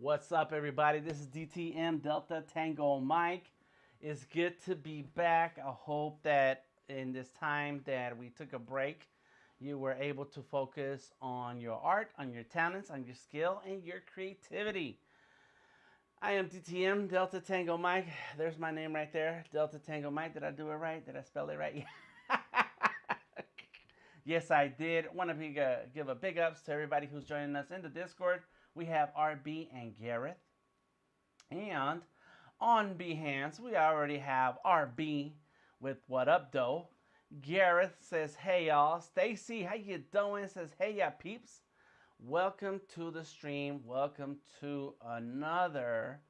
What's up, everybody? This is DTM Delta Tango Mike. It's good to be back. I hope that in this time that we took a break, you were able to focus on your art, on your talents, on your skill, and your creativity. I am DTM Delta Tango Mike. There's my name right there, Delta Tango Mike. Did I do it right? Did I spell it right? Yes, I did. Want to give a big ups to everybody who's joining us in the Discord. We have RB and Gareth. And on Behance, we already have RB with What Up, Doe. Gareth says, hey, y'all. Stacy, how you doing? Says, hey, ya peeps. Welcome to the stream. Welcome to another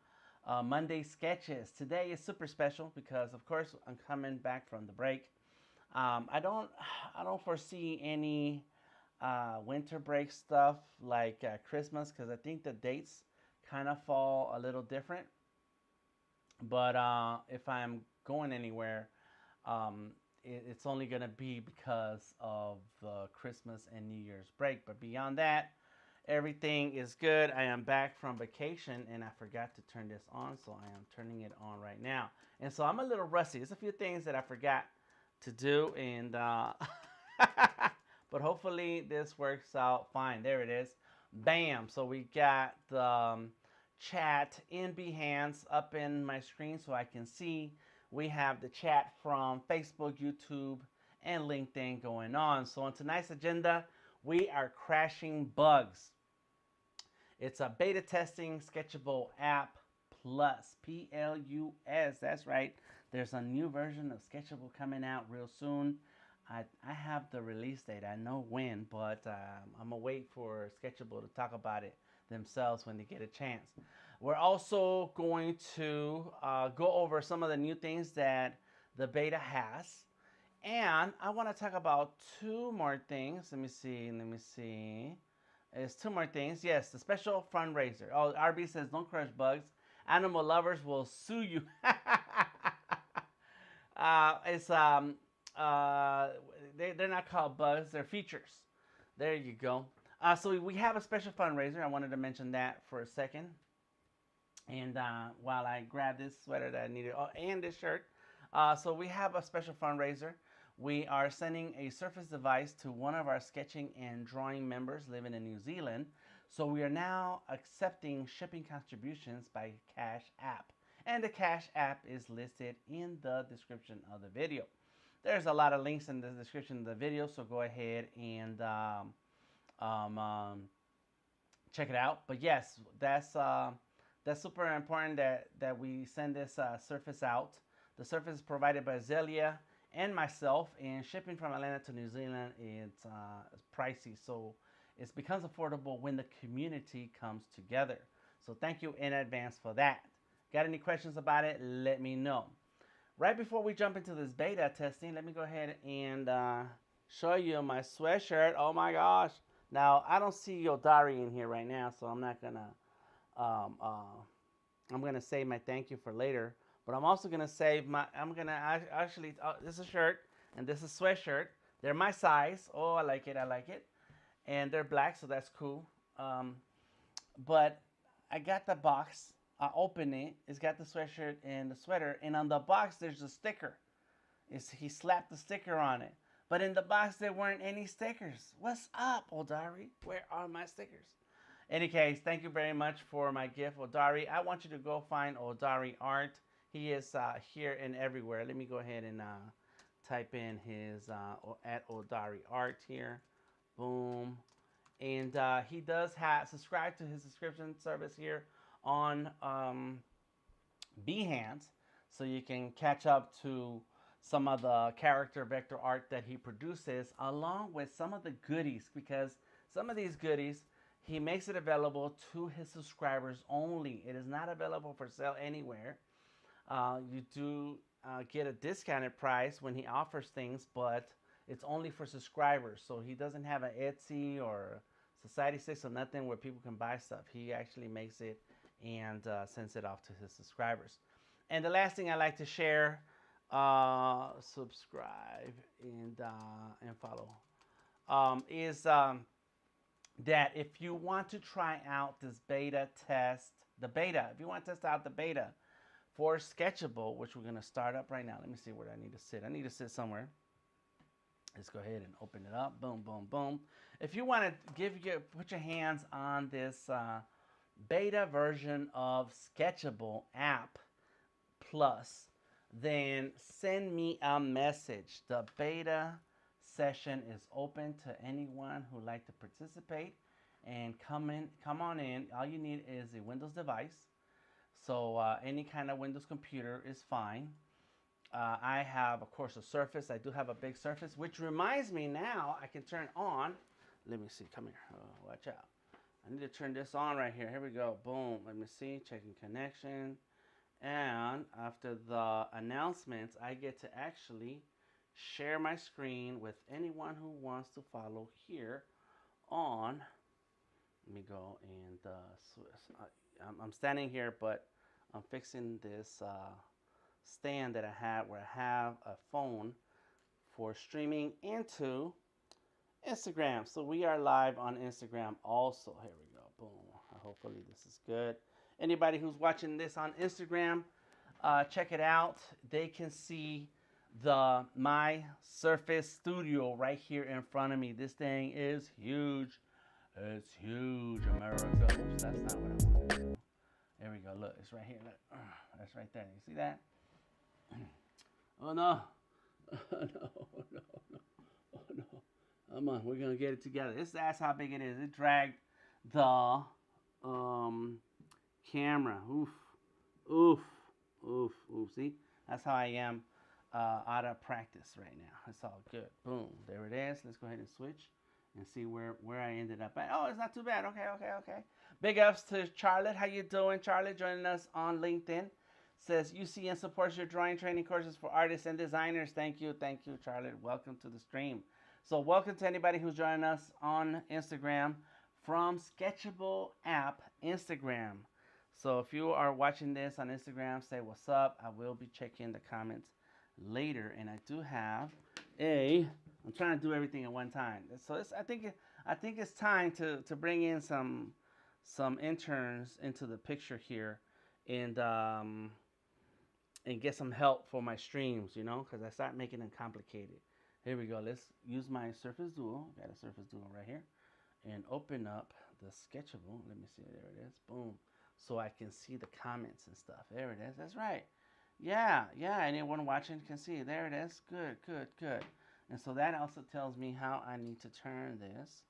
Monday Sketches. Today is super special because, of course, I'm coming back from the break. I don't foresee any winter break stuff like Christmas because I think the dates kind of fall a little different. But if I'm going anywhere, it's only going to be because of the Christmas and New Year's break. But beyond that, everything is good. I am back from vacation and I forgot to turn this on, so I am turning it on right now. And so I'm a little rusty. There's a few things that I forgot to do, and but hopefully this works out fine. There it is. Bam. So we got the chat in Behance up in my screen so I can see. We have the chat from Facebook, YouTube, and LinkedIn going on. So on tonight's agenda, we are crashing bugs. It's a beta testing Sketchable App PLUS, PLUS. That's right. There's a new version of Sketchable coming out real soon. I have the release date. I know when, but I'm going to wait for Sketchable to talk about it themselves when they get a chance. We're also going to go over some of the new things that the beta has. And I want to talk about two more things. Let me see. It's two more things. Yes, the special fundraiser. Oh, RB says, don't crush bugs. Animal lovers will sue you. They're not called bugs, they're features. There you go. So we have a special fundraiser. I wanted to mention that for a second. And while I grab this sweater that I needed, and this shirt. So we have a special fundraiser. We are sending a Surface device to one of our sketching and drawing members living in New Zealand. So we are now accepting shipping contributions by Cashapp. And the Cashapp is listed in the description of the video. There's a lot of links in the description of the video, so go ahead and check it out. But yes, that's super important that we send this Surface out. The Surface is provided by Azalea and myself, and shipping from Atlanta to New Zealand it's pricey, so it becomes affordable when the community comes together. So thank you in advance for that. Got any questions about it? Let me know. Right before we jump into this beta testing, let me go ahead and show you my sweatshirt. Oh my gosh. Now, I don't see Yodari in here right now, so I'm not going to, I'm going to save my thank you for later. But I'm also going to save my, I'm going to actually, this is a shirt and this is a sweatshirt. They're my size. Oh, I like it. And they're black, so that's cool. But I got the box. I open it. It's got the sweatshirt and the sweater. And on the box, there's a sticker. He slapped the sticker on it. But in the box, there weren't any stickers. What's up, Odari? Where are my stickers? Any case, thank you very much for my gift, Odari. I want you to go find Odari Art. He is here and everywhere. Let me go ahead and type in his at Odari Art here. Boom. And he does subscribe to his subscription service here on Behance, so you can catch up to some of the character vector art that he produces, along with some of the goodies, because some of these goodies he makes it available to his subscribers only. It is not available for sale anywhere. You do get a discounted price when he offers things, but it's only for subscribers. So he doesn't have an Etsy or Society6 or nothing where people can buy stuff. He actually makes it and sends it off to his subscribers. And the last thing I like to share, subscribe and follow, is that if you want to try out this beta test the beta, if you want to test out the beta for Sketchable, which we're going to start up right now. Let me see where I need to sit. I need to sit somewhere. Let's go ahead and open it up. Boom, boom, boom. If you want to put your hands on this beta version of Sketchable App Plus, then send me a message. The beta session is open to anyone who'd like to participate and come on in. All you need is a Windows device. So any kind of Windows computer is fine. I have, of course, a Surface. I do have a big Surface, which reminds me now I can turn on. Let me see. Come here. Oh, watch out. I need to turn this on right here. Here we go. Boom. Let me see. Checking connection. And after the announcements, I get to actually share my screen with anyone who wants to follow here on. Let me go and I'm standing here, but I'm fixing this stand that I have where I have a phone for streaming into Instagram. So we are live on Instagram also. Here we go. Boom. Hopefully this is good. Anybody who's watching this on Instagram, check it out. They can see my Surface Studio right here in front of me. This thing is huge. It's huge, America. Oops, that's not what I wanted to do. There we go. Look, it's right here. Look. That's right there. You see that? Oh no. Oh no. Oh no. Oh no. Come on, we're gonna get it together. That's how big it is. It dragged the camera. Oof. Oof. Oof. Oof. See? That's how I am out of practice right now. It's all good. Boom. There it is. Let's go ahead and switch and see where I ended up at. Oh, it's not too bad. Okay. Big ups to Charlotte. How you doing, Charlotte? Joining us on LinkedIn. Says UCN supports your drawing training courses for artists and designers. Thank you, Charlotte. Welcome to the stream. So welcome to anybody who's joining us on Instagram from Sketchable App Instagram. So if you are watching this on Instagram, say what's up. I will be checking the comments later, and I do have I'm trying to do everything at one time. So I think it's time to bring in some interns into the picture here, and get some help for my streams, you know, because I start making them complicated. Here we go. Let's use my Surface Duo. Got a Surface Duo right here, and open up the Sketchable. Let me see. There it is. Boom. So I can see the comments and stuff. There it is. That's right. Yeah. Anyone watching can see. There it is. Good. And so that also tells me how I need to turn this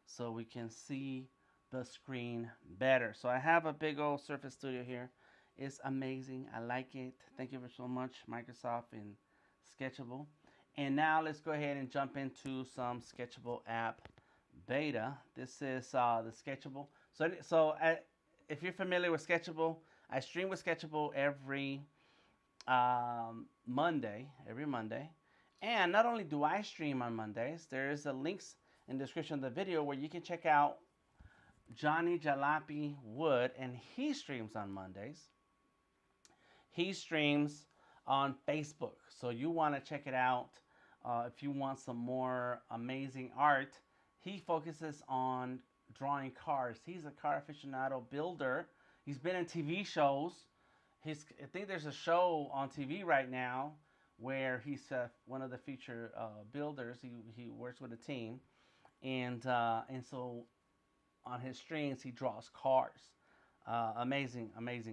so we can see the screen better. So I have a big old Surface Studio here. It's amazing. I like it. Thank you so much, Microsoft and Sketchable. And now let's go ahead and jump into some Sketchable app beta. This is the Sketchable. So if you're familiar with Sketchable, I stream with Sketchable every Monday. And not only do I stream on Mondays, there is a links in the description of the video where you can check out Johnny Jalopy Wood, and he streams on Mondays. He streams on Facebook. So you want to check it out if you want some more amazing art. He focuses on drawing cars. He's a car aficionado builder. He's been in TV shows. I think there's a show on TV right now where he's one of the feature builders. He works with a team, and so on his streams he draws cars. Amazing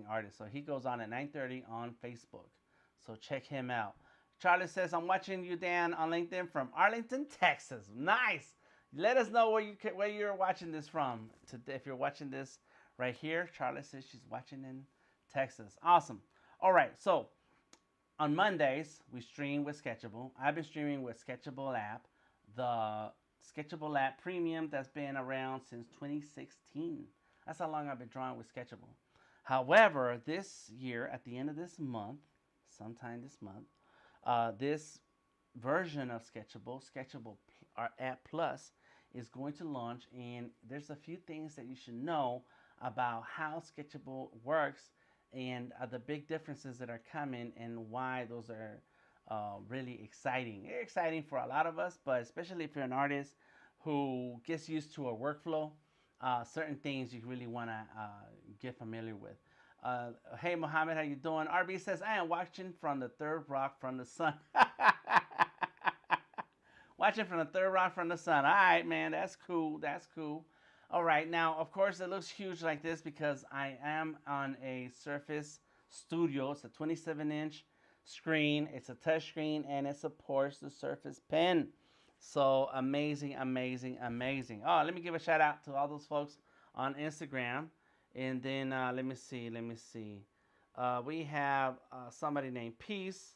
artist. So he goes on at 9:30 on Facebook. So check him out. Charlie says, I'm watching you, Dan, on LinkedIn from Arlington, Texas. Nice. Let us know where you're watching this from. If you're watching this right here, Charlie says she's watching in Texas. Awesome. All right. So on Mondays, we stream with Sketchable. I've been streaming with Sketchable App, the Sketchable App Premium that's been around since 2016. That's how long I've been drawing with Sketchable. However, this year, at the end of this month, sometime this month, this version of Sketchable App Plus, is going to launch, and there's a few things that you should know about how Sketchable works and the big differences that are coming and why those are really exciting. They're exciting for a lot of us, but especially if you're an artist who gets used to a workflow, certain things you really want to get familiar with. Hey Mohammed, how you doing? RB says I am watching from the third rock from the sun. Watching from the third rock from the sun. All right, man, that's cool. That's cool. All right, now of course it looks huge like this because I am on a Surface Studio. It's a 27-inch screen. It's a touch screen and it supports the Surface Pen. So amazing, amazing, amazing. Oh, let me give a shout out to all those folks on Instagram. And then let me see, let me see. We have somebody named Peace,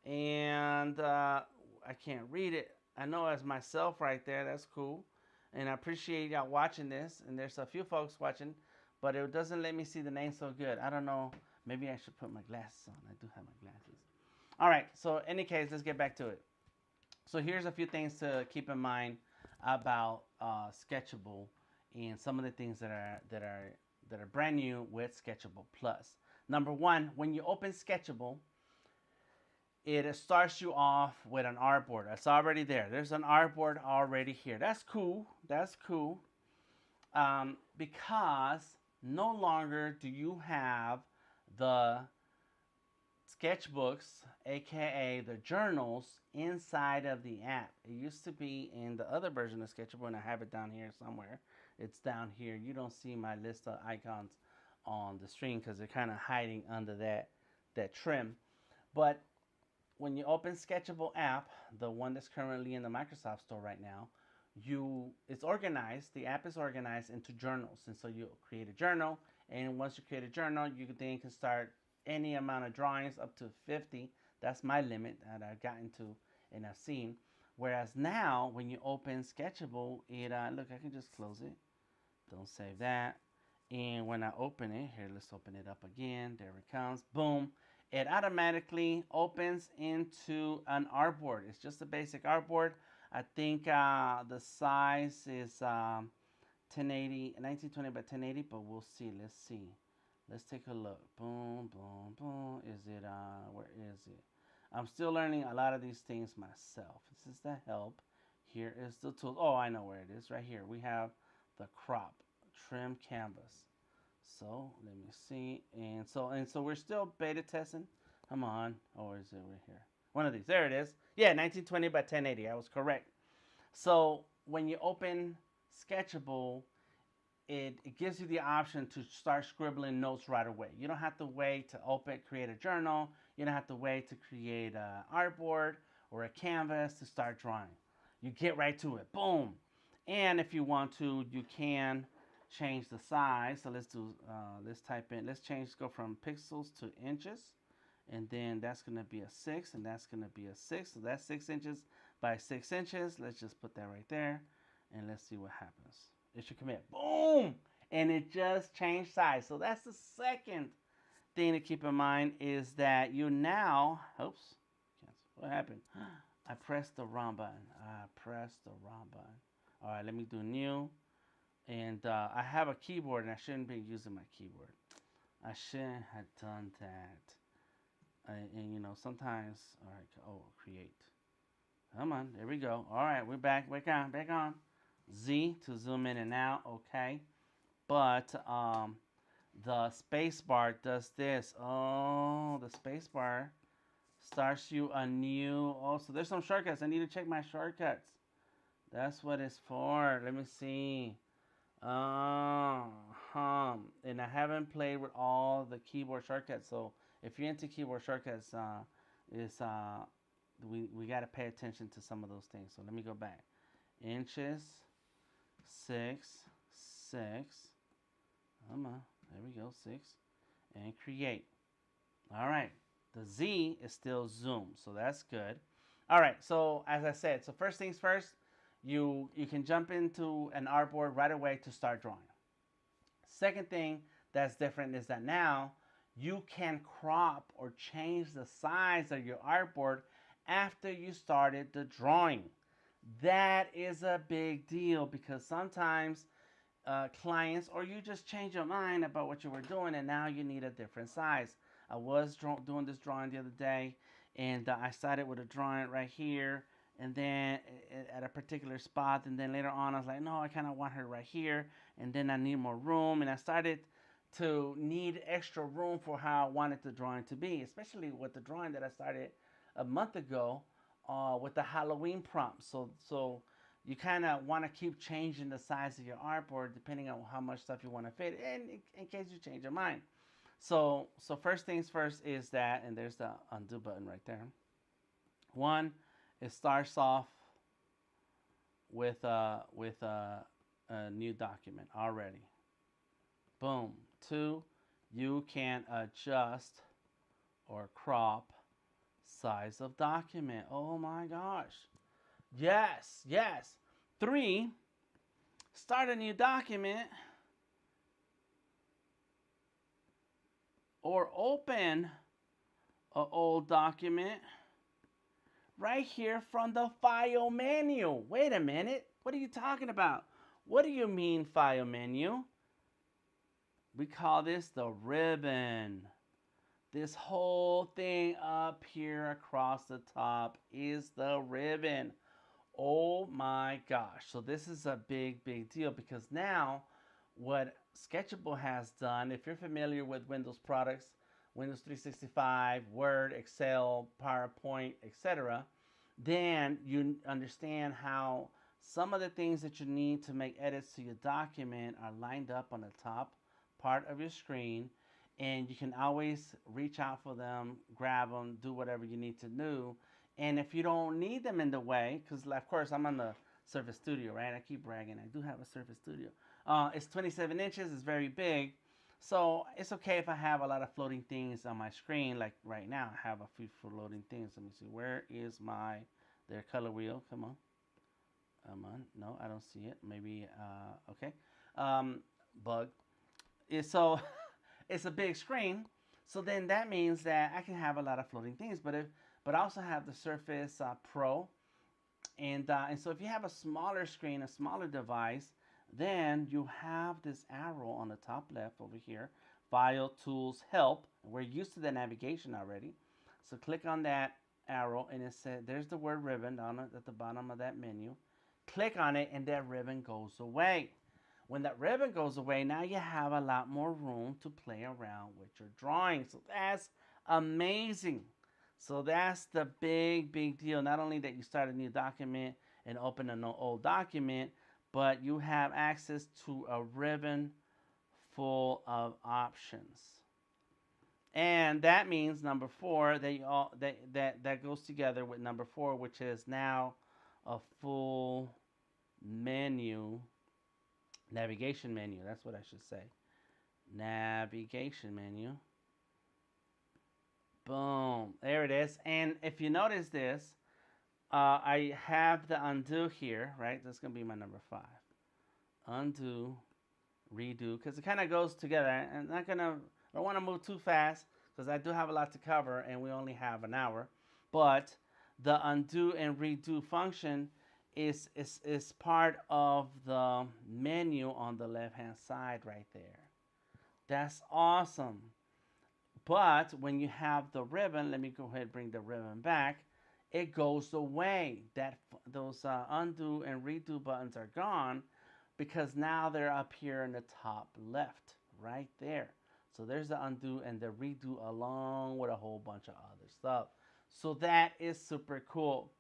and I can't read it. I know it's myself right there. That's cool. And I appreciate y'all watching this. And there's a few folks watching, but it doesn't let me see the name so good. I don't know. Maybe I should put my glasses on. I do have my glasses. All right. So in any case, let's get back to it. So here's a few things to keep in mind about Sketchable and some of the things that are brand new with Sketchable Plus. Number one, when you open Sketchable, it starts you off with an artboard. That's already there. There's an artboard already here. That's cool. That's cool. Because no longer do you have the sketchbooks, aka the journals, inside of the app. It used to be in the other version of Sketchable, and I have it down here somewhere. It's down here. You don't see my list of icons on the screen because they're kind of hiding under that trim. But when you open Sketchable app, the one that's currently in the Microsoft Store right now, it's organized. The app is organized into journals, and so you create a journal, and once you create a journal, you then can start any amount of drawings up to 50. That's my limit that I've gotten to and I've seen. Whereas now, when you open Sketchable, look, I can just close it. Don't save that. And when I open it, here, let's open it up again. There it comes. Boom. It automatically opens into an artboard. It's just a basic artboard. I think the size is 1080, 1920 by 1080, but we'll see. Let's see. Let's take a look. Boom, boom, boom. Is it, where is it? I'm still learning a lot of these things myself. This is the help. Here is the tool. Oh, I know where it is. Right here. We have the crop, trim canvas. So let me see. And so we're still beta testing. Come on. Or is it right here? One of these. There it is. Yeah, 1920 by 1080. I was correct. So when you open Sketchable, it gives you the option to start scribbling notes right away. You don't have to wait to create a journal. You don't have to wait to create an artboard or a canvas to start drawing. You get right to it. Boom. And if you want to, you can change the size. So let's type in, go from pixels to inches. And then that's going to be a 6, and that's going to be a 6. So that's 6 inches by 6 inches. Let's just put that right there, and let's see what happens. It should commit. Boom! And it just changed size. So that's the second thing to keep in mind is that you now, oops, what happened? I pressed the wrong button. All right, let me do new. And I have a keyboard, and I shouldn't be using my keyboard. I shouldn't have done that. And you know, sometimes, all right, create. Come on, there we go. All right, we're back. Back on. Z to zoom in and out, okay. But the space bar does this. Oh, the space bar starts you a new. Oh, so there's some shortcuts. I need to check my shortcuts. That's what it's for. Let me see. And I haven't played with all the keyboard shortcuts. So if you're into keyboard shortcuts, we got to pay attention to some of those things. So let me go back. Inches. 6. Come on, there we go, 6, and create. All right, the Z is still zoom, so that's good. All right, so as I said, so first things first, you can jump into an artboard right away to start drawing. Second thing that's different is that now you can crop or change the size of your artboard after you started the drawing. That is a big deal because sometimes clients or you just change your mind about what you were doing and now you need a different size. I was doing this drawing the other day and I started with a drawing right here and then at a particular spot, and then later on I was like, no, I kind of want her right here, and then I need more room, and I started to need extra room for how I wanted the drawing to be, especially with the drawing that I started a month ago with the Halloween prompt. So you kind of want to keep changing the size of your artboard depending on how much stuff you want to fit in case you change your mind. So first things first is that, and there's the undo button right there. One, it starts off with a new document already. Boom. Two, you can adjust or crop size of document. Oh my gosh. Yes, yes. Three, start a new document or open an old document right here from the file menu. Wait a minute. What are you talking about? What do you mean file menu? We call this the ribbon. This whole thing up here across the top is the ribbon. Oh my gosh. So this is a big deal because now what Sketchable has done, if you're familiar with Windows products, Windows 365, Word, Excel, PowerPoint, etc., then you understand how some of the things that you need to make edits to your document are lined up on the top part of your screen, and you can always reach out for them, grab them, do whatever you need to do. And if you don't need them in the way, because of course I'm on the Surface Studio, right? I keep bragging, I do have a Surface Studio. It's 27 inches, it's very big. So it's okay if I have a lot of floating things on my screen, like right now I have a few floating things. Let me see, where is their color wheel? Come on. No, I don't see it. Maybe, okay. Bug. So it's a big screen. So then that means that I can have a lot of floating things, but I also have the Surface Pro. And so if you have a smaller screen, a smaller device, then you have this arrow on the top left over here, File, Tools, Help. We're used to the navigation already. So click on that arrow, and it says, there's the word ribbon down at the bottom of that menu. Click on it, and that ribbon goes away. When that ribbon goes away, now you have a lot more room to play around with your drawing. So that's amazing. So that's the big deal. Not only that you start a new document and open an old document, but you have access to a ribbon full of options. And that means number 4, that goes together with number 4, which is now a full menu, navigation menu. That's what I should say. Navigation menu. Boom. There it is. And if you notice this, I have the undo here, right? That's going to be my number 5. Undo, redo, because it kind of goes together. And I don't want to move too fast because I do have a lot to cover and we only have an hour. But the undo and redo function is part of the menu on the left-hand side right there. That's awesome. But when you have the ribbon, let me go ahead and bring the ribbon back. It goes away. Those undo and redo buttons are gone because now they're up here in the top left, right there. So there's the undo and the redo along with a whole bunch of other stuff. So that is super cool.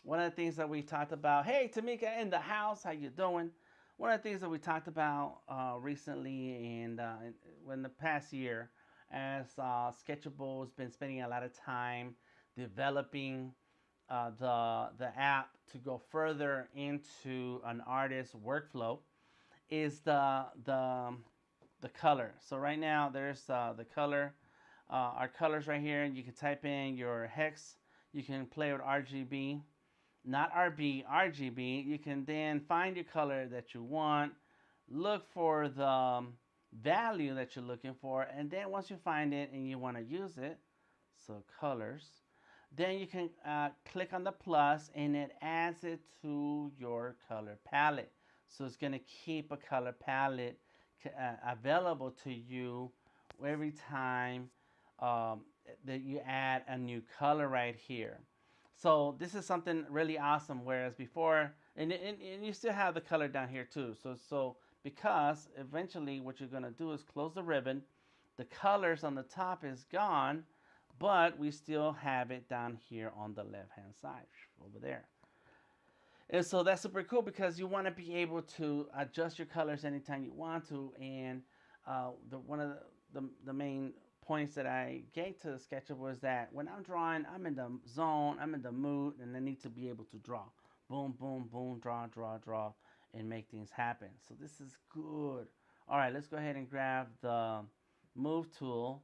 One of the things that we talked about, hey, Tamika in the house, how you doing? One of the things that we talked about recently and in the past year, as Sketchable has been spending a lot of time developing the app to go further into an artist's workflow, is the color. So right now there's the color, our colors right here. You can type in your hex. You can play with RGB, not RB, RGB. You can then find your color that you want, look for the value that you're looking for, and then once you find it and you want to use it, so colors, then you can click on the plus and it adds it to your color palette. So it's going to keep a color palette available to you every time that you add a new color right here. So this is something really awesome, whereas before, and you still have the color down here too. So because eventually what you're going to do is close the ribbon. The colors on the top is gone, but we still have it down here on the left hand side over there. And so that's super cool because you want to be able to adjust your colors anytime you want to. And one of the main points that I gave to Sketchable is that when I'm drawing, I'm in the zone, I'm in the mood, and I need to be able to draw. Boom, boom, boom, draw, draw, draw, and make things happen. So this is good. All right, let's go ahead and grab the move tool,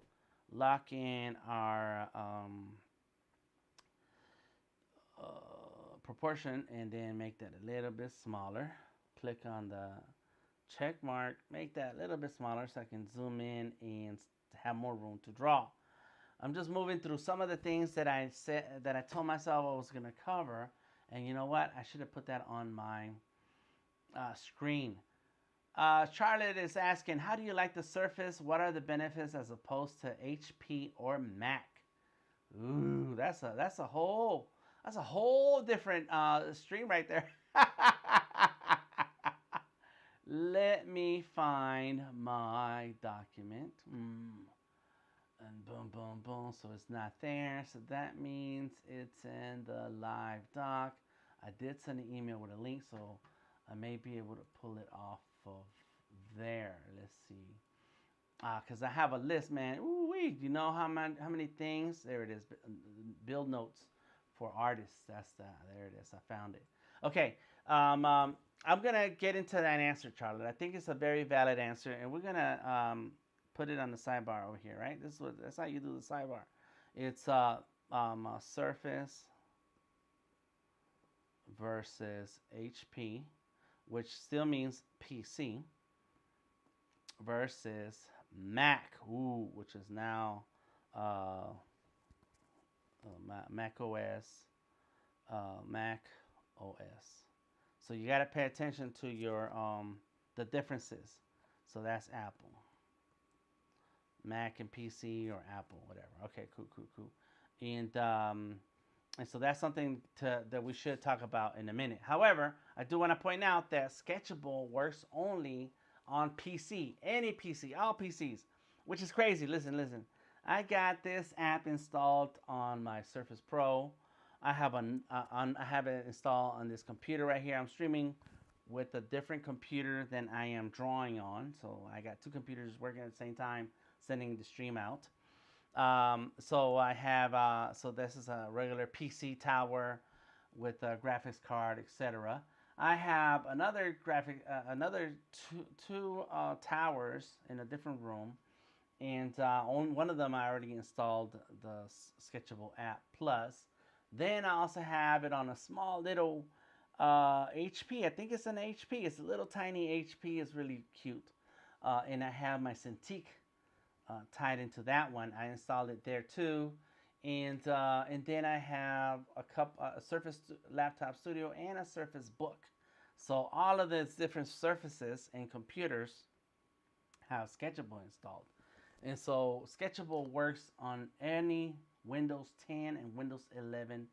lock in our proportion, and then make that a little bit smaller. Click on the check mark, make that a little bit smaller so I can zoom in and have more room to draw. I'm just moving through some of the things that I said that I told myself I was going to cover, and you know what? I should have put that on my screen. Charlotte is asking, how do you like the Surface? What are the benefits as opposed to HP or Mac? Ooh, that's a whole different stream right there. Let me find my document. And boom, boom, boom. So it's not there. So that means it's in the live doc. I did send an email with a link, so I may be able to pull it off of there. Let's see. Because I have a list, man. Ooh wee. You know how many things? There it is. Build notes for artists. There it is. I found it. Okay. I'm gonna get into that answer, Charlotte. I think it's a very valid answer, and we're gonna put it on the sidebar over here, right? That's how you do the sidebar. It's Surface versus HP, which still means PC, versus Mac, which is now Mac OS, Mac OS. So you got to pay attention to your the differences. So that's Apple, Mac and PC, or Apple, whatever. Okay, cool. And so that's something that we should talk about in a minute. However, I do want to point out that Sketchable works only on PC, any PC, all PCs, which is crazy. Listen. I got this app installed on my Surface Pro. I have it installed on this computer right here. I'm streaming with a different computer than I am drawing on. So I got two computers working at the same time, sending the stream out. So I have, so this is a regular PC tower with a graphics card, etc. I have another two towers in a different room. And on one of them, I already installed the Sketchable App PLUS. Then I also have it on a small little HP. I think it's an HP. It's a little tiny HP. It's really cute. And I have my Cintiq tied into that one. I installed it there too. And then I have a Surface Laptop Studio and a Surface Book. So all of these different surfaces and computers have Sketchable installed. And so Sketchable works on any Windows 10 and Windows 11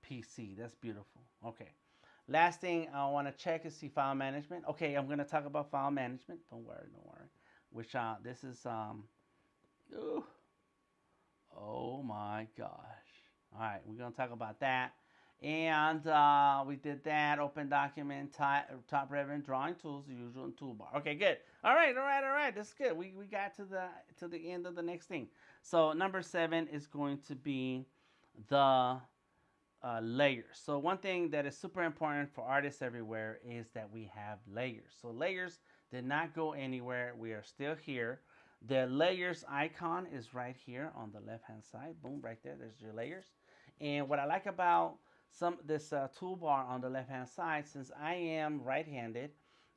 PC. That's beautiful. Okay. Last thing I want to check is see file management. Okay, I'm going to talk about file management. Don't worry. Which this is oh my gosh. All right, we're going to talk about that. And we did that. Open document, top ribbon, drawing tools, the usual, and toolbar. Okay, good. All right. That's good. We got to the end of the next thing. So number 7 is going to be the layers. So one thing that is super important for artists everywhere is that we have layers. So layers did not go anywhere. We are still here. The layers icon is right here on the left hand side. Boom, right there. There's your layers. And what I like about this toolbar on the left hand side, since I am right-handed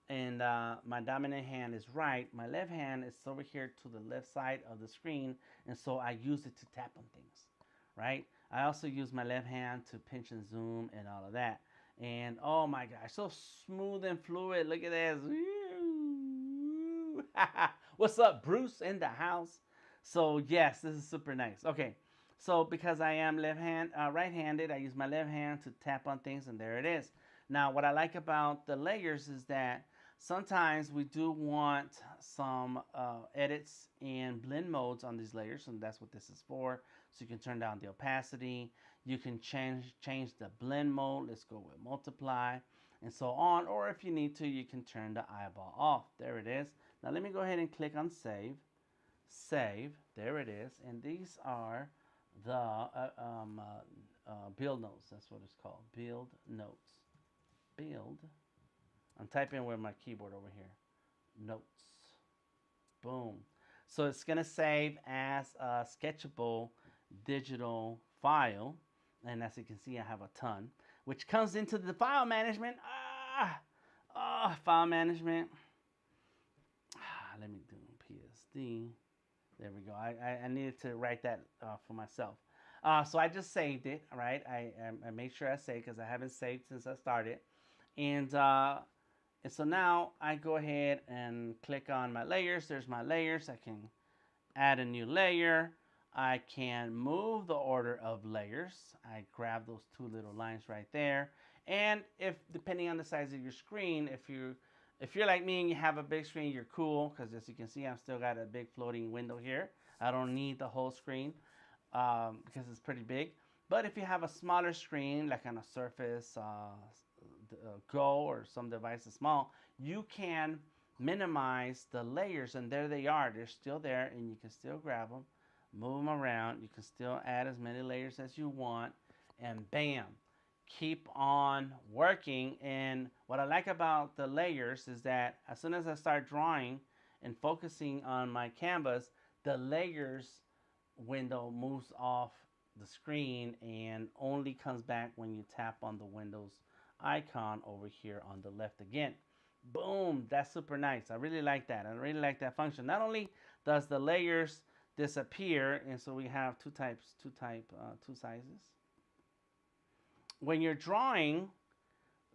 and my dominant hand is right, my left hand is over here to the left side of the screen, and so I use it to tap on things, right? I also use my left hand to pinch and zoom and all of that. And oh my gosh, so smooth and fluid. Look at this. What's up, Bruce, in the house? So yes, this is super nice. Okay, so because I am right-handed, I use my left hand to tap on things, and there it is. Now, what I like about the layers is that Sometimes we do want some edits and blend modes on these layers, and that's what this is for. So you can turn down the opacity, you can change the blend mode. Let's go with multiply and so on. Or if you need to, you can turn the eyeball off. There it is. Now let me go ahead and click on save. Save. There it is. And these are the build notes. That's what it's called. Build notes. Build. I'm typing with my keyboard over here. Notes. Boom. So it's going to save as a sketchable digital file. And as you can see, I have a ton, which comes into the file management. File management. Let me do PSD. There we go. I needed to write that for myself. So I just saved it, right? I made sure I saved because I haven't saved since I started. And so now I go ahead and click on my layers. There's my layers. I can add a new layer. I can move the order of layers. I grab those two little lines right there. And if depending on the size of your screen, if you're like me and you have a big screen, you're cool, because as you can see, I've still got a big floating window here. I don't need the whole screen because it's pretty big. But if you have a smaller screen, like on a Surface Go or some devices small, you can minimize the layers, and there they are. They're still there, and you can still grab them, move them around. You can still add as many layers as you want, and bam. Keep on working. And what I like about the layers is that as soon as I start drawing and focusing on my canvas, the layers window moves off the screen and only comes back when you tap on the Windows icon over here on the left again. Boom, that's super nice. I really like that. I really like that function. Not only does the layers disappear, and so we have two sizes. When you're drawing,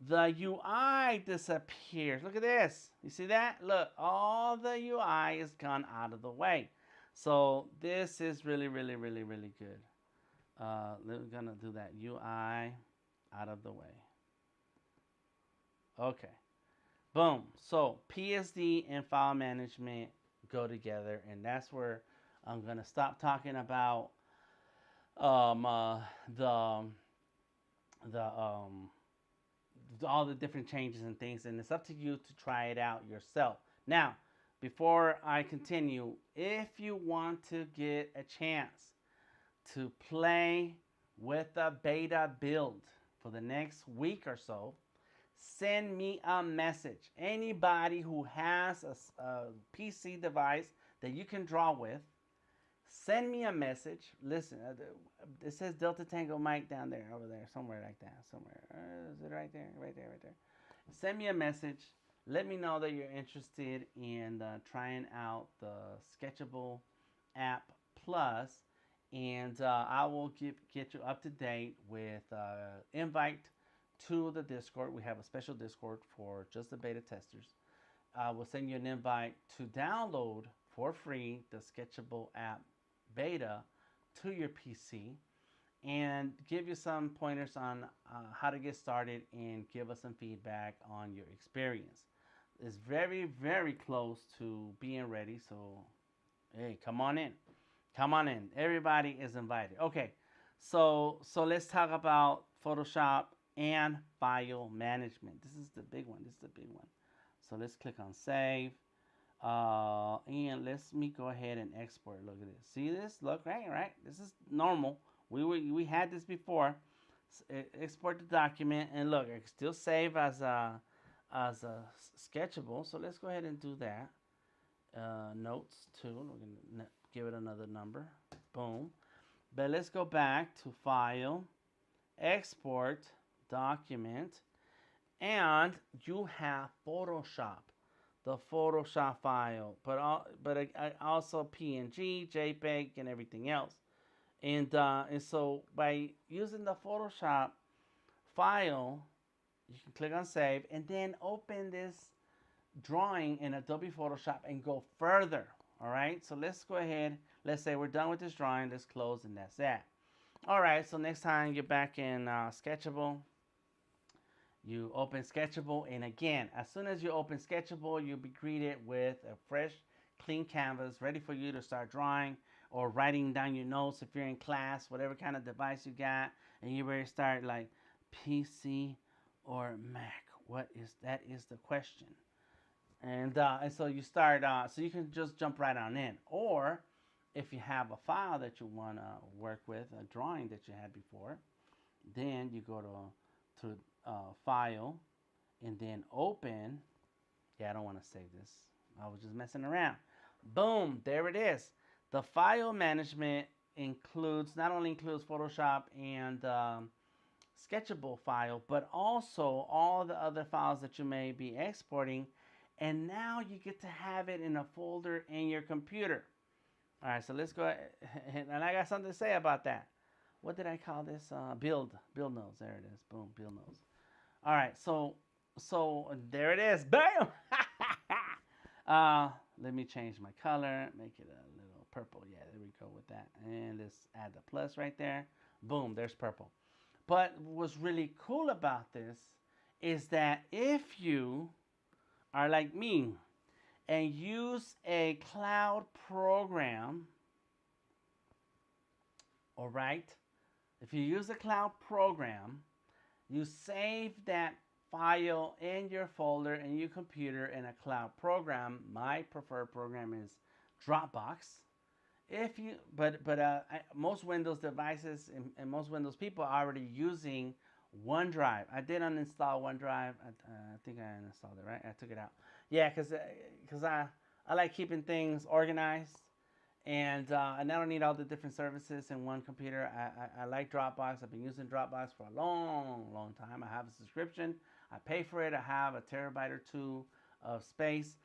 the UI disappears. Look at this. You see that? Look, all the UI is gone out of the way. So this is really, really, really, really good. We're going to do that. UI out of the way. Okay. Boom. So PSD and file management go together, and that's where I'm going to stop talking about all the different changes and things, and it's up to you to try it out yourself. Now, before I continue, if you want to get a chance to play with a beta build for the next week or so, send me a message. Anybody who has a PC device that you can draw with, send me a message. Listen, it says Delta Tango Mike down there, over there, somewhere like that. Somewhere. Is it right there? Right there, right there. Send me a message. Let me know that you're interested in trying out the Sketchable App Plus, and I will get you up to date with invite to the Discord. We have a special Discord for just the beta testers. We'll send you an invite to download for free the Sketchable App Beta to your PC and give you some pointers on how to get started and give us some feedback on your experience. It's very, very close to being ready, so hey, come on in. Come on in. Everybody is invited. Okay, so let's talk about Photoshop and file management. This is the big one. This is the big one. So let's click on save. And let me go ahead and export. Look at this. See this? Look, right. This is normal. We had this before. Export the document, and look, it can still save as a sketchable. So let's go ahead and do that. Notes too. We're gonna give it another number. Boom. But let's go back to File, Export, Document, and you have Photoshop. The Photoshop file, but also PNG, JPEG, and everything else. And so by using the Photoshop file, you can click on save and then open this drawing in Adobe Photoshop and go further. All right, so let's go ahead. Let's say we're done with this drawing. Let's close, and that's that. All right, so next time you're back in Sketchable, You open Sketchable, and again, as soon as you open Sketchable, you'll be greeted with a fresh, clean canvas ready for you to start drawing or writing down your notes if you're in class, whatever kind of device you got, and you ready to start like PC or Mac. What is that? Is the question. And so you start. So you can just jump right on in, or if you have a file that you want to work with, a drawing that you had before, then you go to File, and then Open. Yeah, I don't want to save this. I was just messing around. Boom, there it is. The file management not only includes Photoshop and Sketchable file, but also all the other files that you may be exporting. And now you get to have it in a folder in your computer. All right, so let's go ahead. And I got something to say about that. What did I call this? Build nodes. There it is. Boom, build nodes. All right, so there it is. Bam! Let me change my color, make it a little purple. Yeah, there we go with that. And let's add the plus right there. Boom, there's purple. But what's really cool about this is that if you are like me and use a cloud program, all right, if you use a cloud program, you save that file in your folder in your computer in a cloud program. My preferred program is Dropbox. Most Windows devices and most Windows people are already using OneDrive. I did uninstall OneDrive. I think I uninstalled it, right? I took it out. Yeah, because I like keeping things organized, and I don't need all the different services in one computer. I like Dropbox. I've been using Dropbox for a long time. I have a subscription. I pay for it. I have a terabyte or two of space.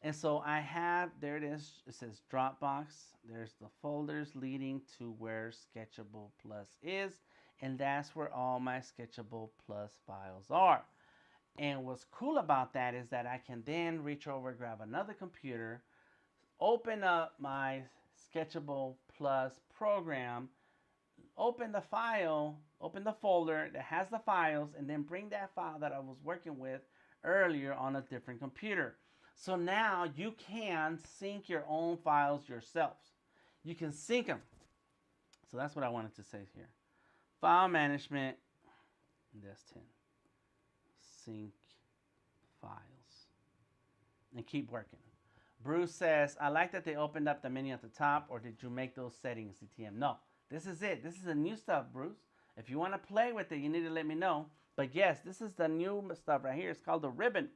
And so I have, there it is, it says Dropbox. There's the folders leading to where Sketchable Plus is. And that's where all my Sketchable Plus files are. And what's cool about that is that I can then reach over, grab another computer, open up my Sketchable Plus program, open the file, open the folder that has the files, and then bring that file that I was working with earlier on a different computer. So now you can sync your own files yourselves. You can sync them. So that's what I wanted to say here. File management, that's 10. Sync files. And keep working. Bruce says, I like that they opened up the menu at the top, or did you make those settings, CTM? No, this is it. This is the new stuff, Bruce. If you want to play with it, you need to let me know. But yes, this is the new stuff right here. It's called the ribbon.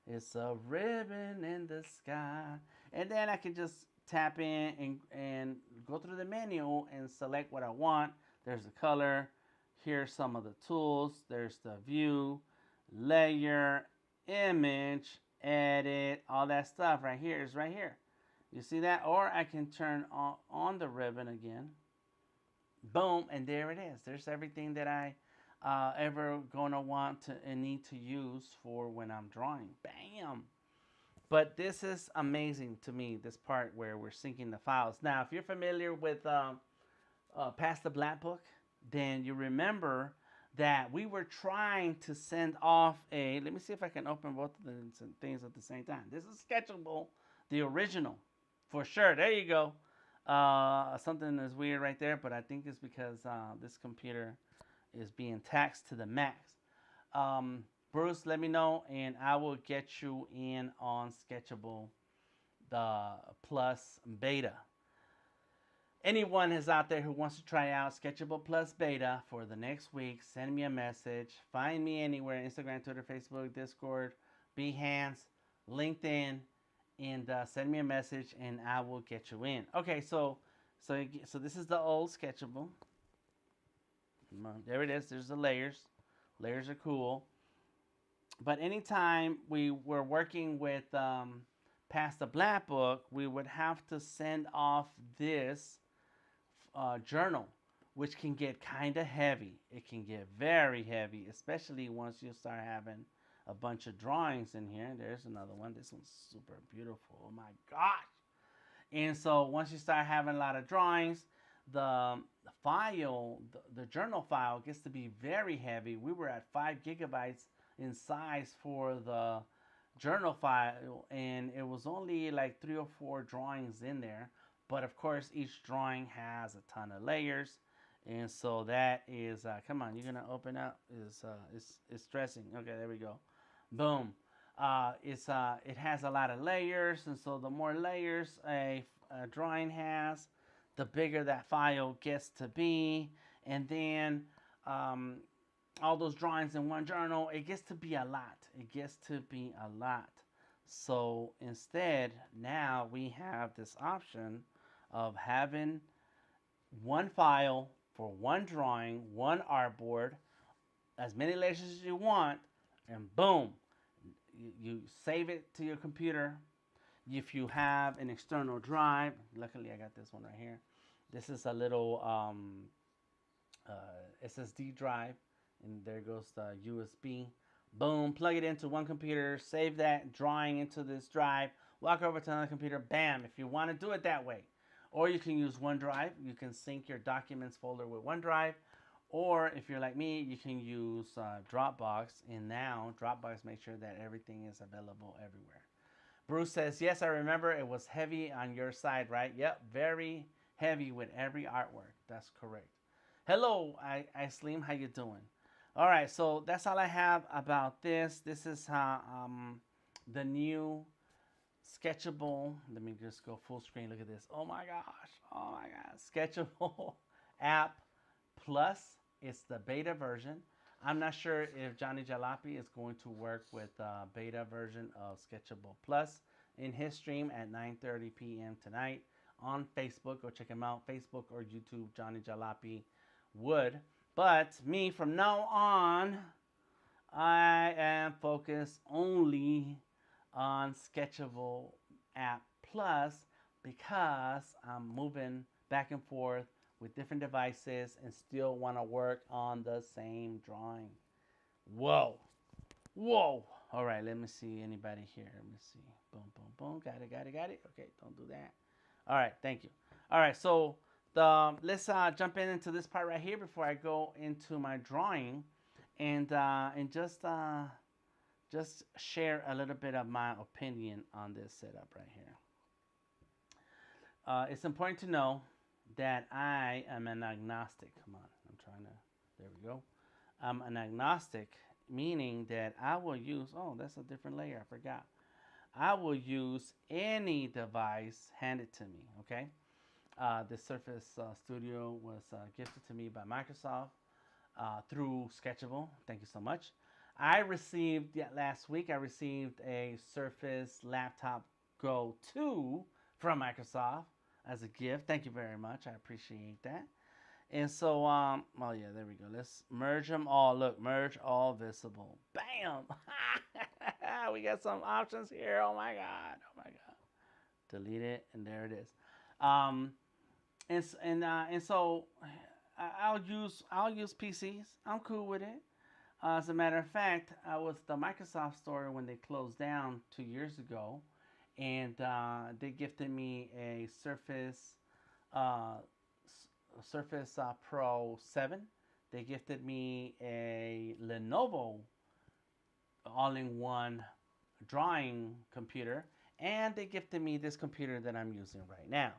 It's a ribbon in the sky. And then I can just tap in and go through the menu and select what I want. There's the color. Here's some of the tools. There's the view, layer, image, edit, all that stuff right here is right here. You see that? Or I can turn on the ribbon again. Boom, and there it is. There's everything that I ever gonna want to and need to use for when I'm drawing. Bam! But this is amazing to me, this part where we're syncing the files. Now, if you're familiar with Past the Black Book, then you remember that we were trying to send off a, let me see if I can open both of the things at the same time. This is Sketchable, the original, for sure. There you go. Something is weird right there, but I think it's because this computer is being taxed to the max. Bruce, let me know, and I will get you in on Sketchable, the Plus Beta. Anyone is out there who wants to try out Sketchable Plus Beta for the next week, send me a message. Find me anywhere, Instagram, Twitter, Facebook, Discord, Behance, LinkedIn, and send me a message, and I will get you in. Okay, so this is the old Sketchable. There it is. There's the layers. Layers are cool. But anytime we were working with Past the Black Book, we would have to send off this journal, which can get kind of heavy. It can get very heavy, especially once you start having a bunch of drawings in here. There's another one. This one's super beautiful. Oh my gosh. And so once you start having a lot of drawings, the file, the journal file gets to be very heavy. We were at 5 gigabytes in size for the journal file, and it was only like 3 or 4 drawings in there. But of course, each drawing has a ton of layers, and so that is come on, you're gonna open up. It's stressing. Okay, there we go. Boom. It has a lot of layers, and so the more layers a drawing has, the bigger that file gets to be, and then all those drawings in one journal, it gets to be a lot. It gets to be a lot. So instead, now we have this option of having one file for one drawing, one artboard, as many layers as you want, and boom, you save it to your computer. If you have an external drive, luckily I got this one right here. This is a little SSD drive, and there goes the USB. Boom, plug it into one computer, save that drawing into this drive, walk over to another computer, bam, if you want to do it that way. Or you can use OneDrive. You can sync your documents folder with OneDrive. Or if you're like me, you can use Dropbox. And now Dropbox makes sure that everything is available everywhere. Bruce says, yes, I remember it was heavy on your side, right? Yep, very heavy with every artwork. That's correct. Hello, Isleem, how you doing? All right, so that's all I have about this. This is the new Sketchable. Let me just go full screen. Look at this. Oh my gosh. Oh my God. Sketchable App PLUS. It's the beta version. I'm not sure if Johnny Jalopy is going to work with the beta version of Sketchable PLUS in his stream at 9:30 p.m. tonight on Facebook. Go check him out. Facebook or YouTube, Johnny Jalopy would. But me, from now on, I am focused only on Sketchable App PLUS because I'm moving back and forth with different devices and still want to work on the same drawing. Whoa. Whoa. All right, let me see anybody here. Let me see. Boom, boom, boom. Got it, got it, got it. Okay, don't do that. All right, thank you. All right, so let's jump into this part right here before I go into my drawing and just share a little bit of my opinion on this setup right here. It's important to know that I am an agnostic. Come on, I'm trying to, there we go. I'm an agnostic, meaning that I will use, oh, that's a different layer, I forgot. I will use any device handed to me, okay? The Surface Studio was gifted to me by Microsoft through Sketchable. Thank you so much. I received, last week, I received a Surface Laptop Go 2 from Microsoft as a gift. Thank you very much. I appreciate that. And so, oh yeah, there we go. Let's merge them all. Look, merge all visible. Bam! We got some options here. Oh my God. Oh my God. Delete it, and there it is. And so I'll use PCs. I'm cool with it. As a matter of fact, I was the Microsoft store when they closed down 2 years ago, and they gifted me a Surface Pro 7. They gifted me a Lenovo all-in-one drawing computer, and they gifted me this computer that I'm using right now.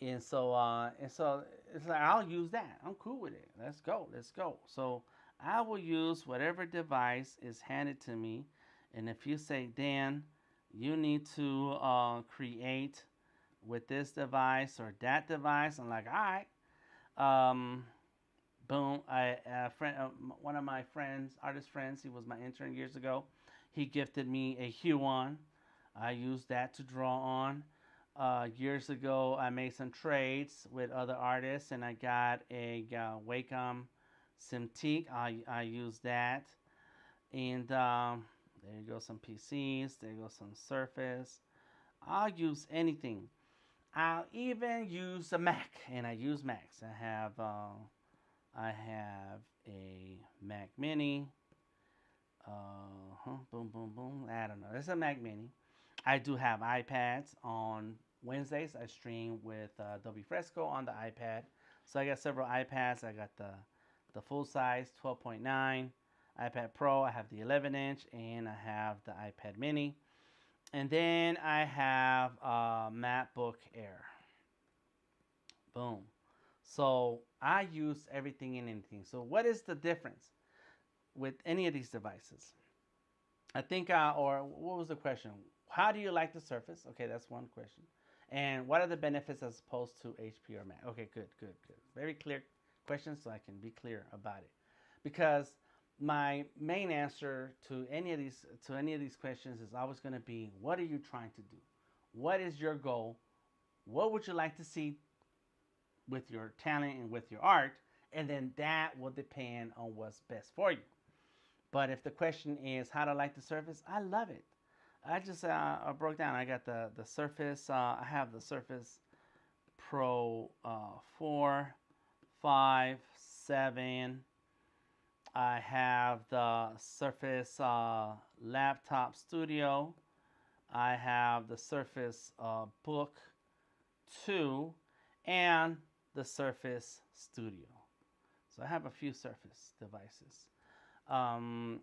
And so it's like, I'll use that. I'm cool with it. Let's go. Let's go. So I will use whatever device is handed to me. And if you say, Dan, you need to create with this device or that device, I'm like, all right. Boom. One of my friends, artist friends, he was my intern years ago. He gifted me a Huon. I used that to draw on. Years ago, I made some trades with other artists, and I got a Wacom Cintiq. I used that. And there you go, some PCs. There you go, some Surface. I'll use anything. I'll even use a Mac, and I use Macs. I have a Mac Mini. Boom, boom, boom. I don't know. It's a Mac Mini. I do have iPads. On Wednesdays, I stream with Adobe Fresco on the iPad. So I got several iPads. I got the full size 12.9. iPad Pro, I have the 11-inch, and I have the iPad Mini. And then I have a MacBook Air. Boom. So I use everything and anything. So what is the difference with any of these devices? I think, or what was the question? How do you like the Surface? Okay, that's one question. And what are the benefits as opposed to HP or Mac? Okay, good. Very clear question, so I can be clear about it. Because my main answer to any of these questions is always going to be, what are you trying to do? What is your goal? What would you like to see with your talent and with your art? And then that will depend on what's best for you. But if the question is how to like the Surface, I love it. I just broke down. I got the Surface. I have the Surface Pro 4, 5, 7. I have the Surface Laptop Studio. I have the Surface Book 2 and the Surface Studio. So I have a few Surface devices. And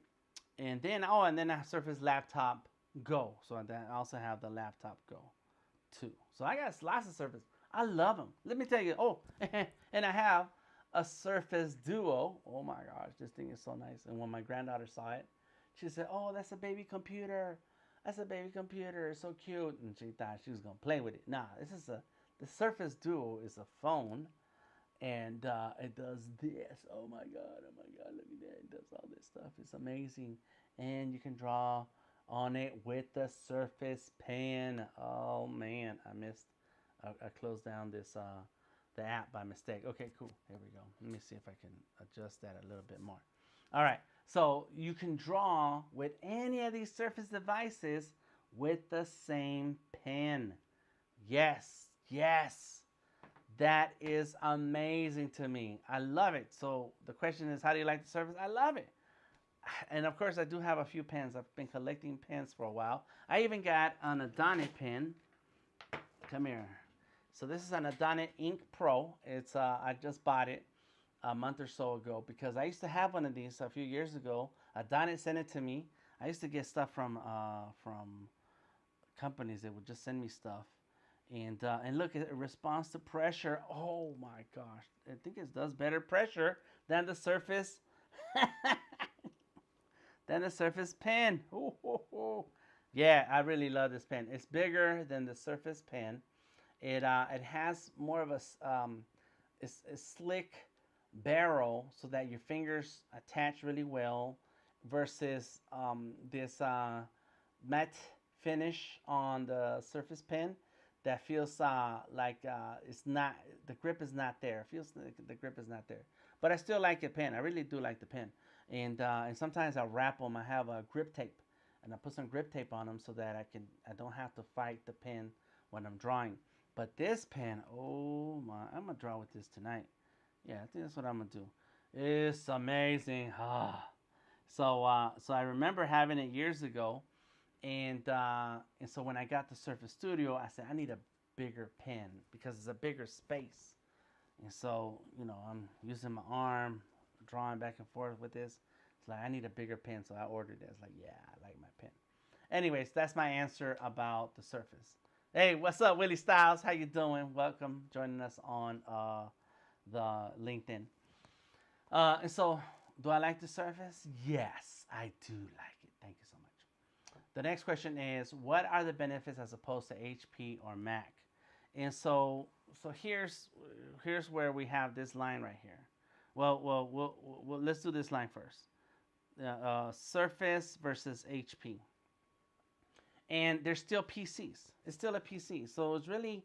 then I have Surface Laptop Go. So I also have the Laptop Go too. So I got lots of Surface. I love them. Let me tell you. Oh, and I have a Surface Duo. Oh my gosh, this thing is so nice. And when my granddaughter saw it, she said, "Oh, that's a baby computer. That's a baby computer. It's so cute." And she thought she was gonna play with it. Nah, the Surface Duo is a phone, and it does this. Oh my god, look at that. It does all this stuff. It's amazing, and you can draw on it with the Surface Pen. Oh man, I closed down this the app by mistake. Okay, cool. Here we go. Let me see if I can adjust that a little bit more. All right, so you can draw with any of these Surface devices with the same pen. Yes. That is amazing to me. I love it. So the question is, how do you like the Surface? I love it. And of course, I do have a few pens. I've been collecting pens for a while. I even got an Adonit pen. Come here. So this is an Adonit Ink Pro. It's I just bought it a month or so ago because I used to have one of these a few years ago. Adonit sent it to me. I used to get stuff from companies that would just send me stuff. And look, it responds to pressure. Oh my gosh. I think it does better pressure than the Surface than the Surface Pen. Ooh. Yeah, I really love this pen. It's bigger than the Surface Pen. It has more of a slick barrel so that your fingers attach really well versus this matte finish on the Surface Pen that feels like it's not, the grip is not there. It feels like the grip is not there. But I still like the pen. I really do like the pen. And sometimes I wrap them. I have a grip tape, and I put some grip tape on them so that I don't have to fight the pen when I'm drawing. But this pen, oh my, I'm gonna draw with this tonight. Yeah, I think that's what I'm gonna do. It's amazing. So I remember having it years ago, and so when I got the Surface Studio, I said I need a bigger pen because it's a bigger space. And so, I'm using my arm, drawing back and forth with this. It's like I need a bigger pen, so I ordered it. It's like, yeah, I like my pen. Anyways, that's my answer about the Surface. Hey, what's up, Willie Styles? How you doing? Welcome, joining us on the LinkedIn. And so, do I like the Surface? Yes, I do like it. Thank you so much. The next question is, what are the benefits as opposed to HP or Mac? And so here's where we have this line right here. Well, let's do this line first. Surface versus HP. And they're still PCs. It's still a PC. So it's really,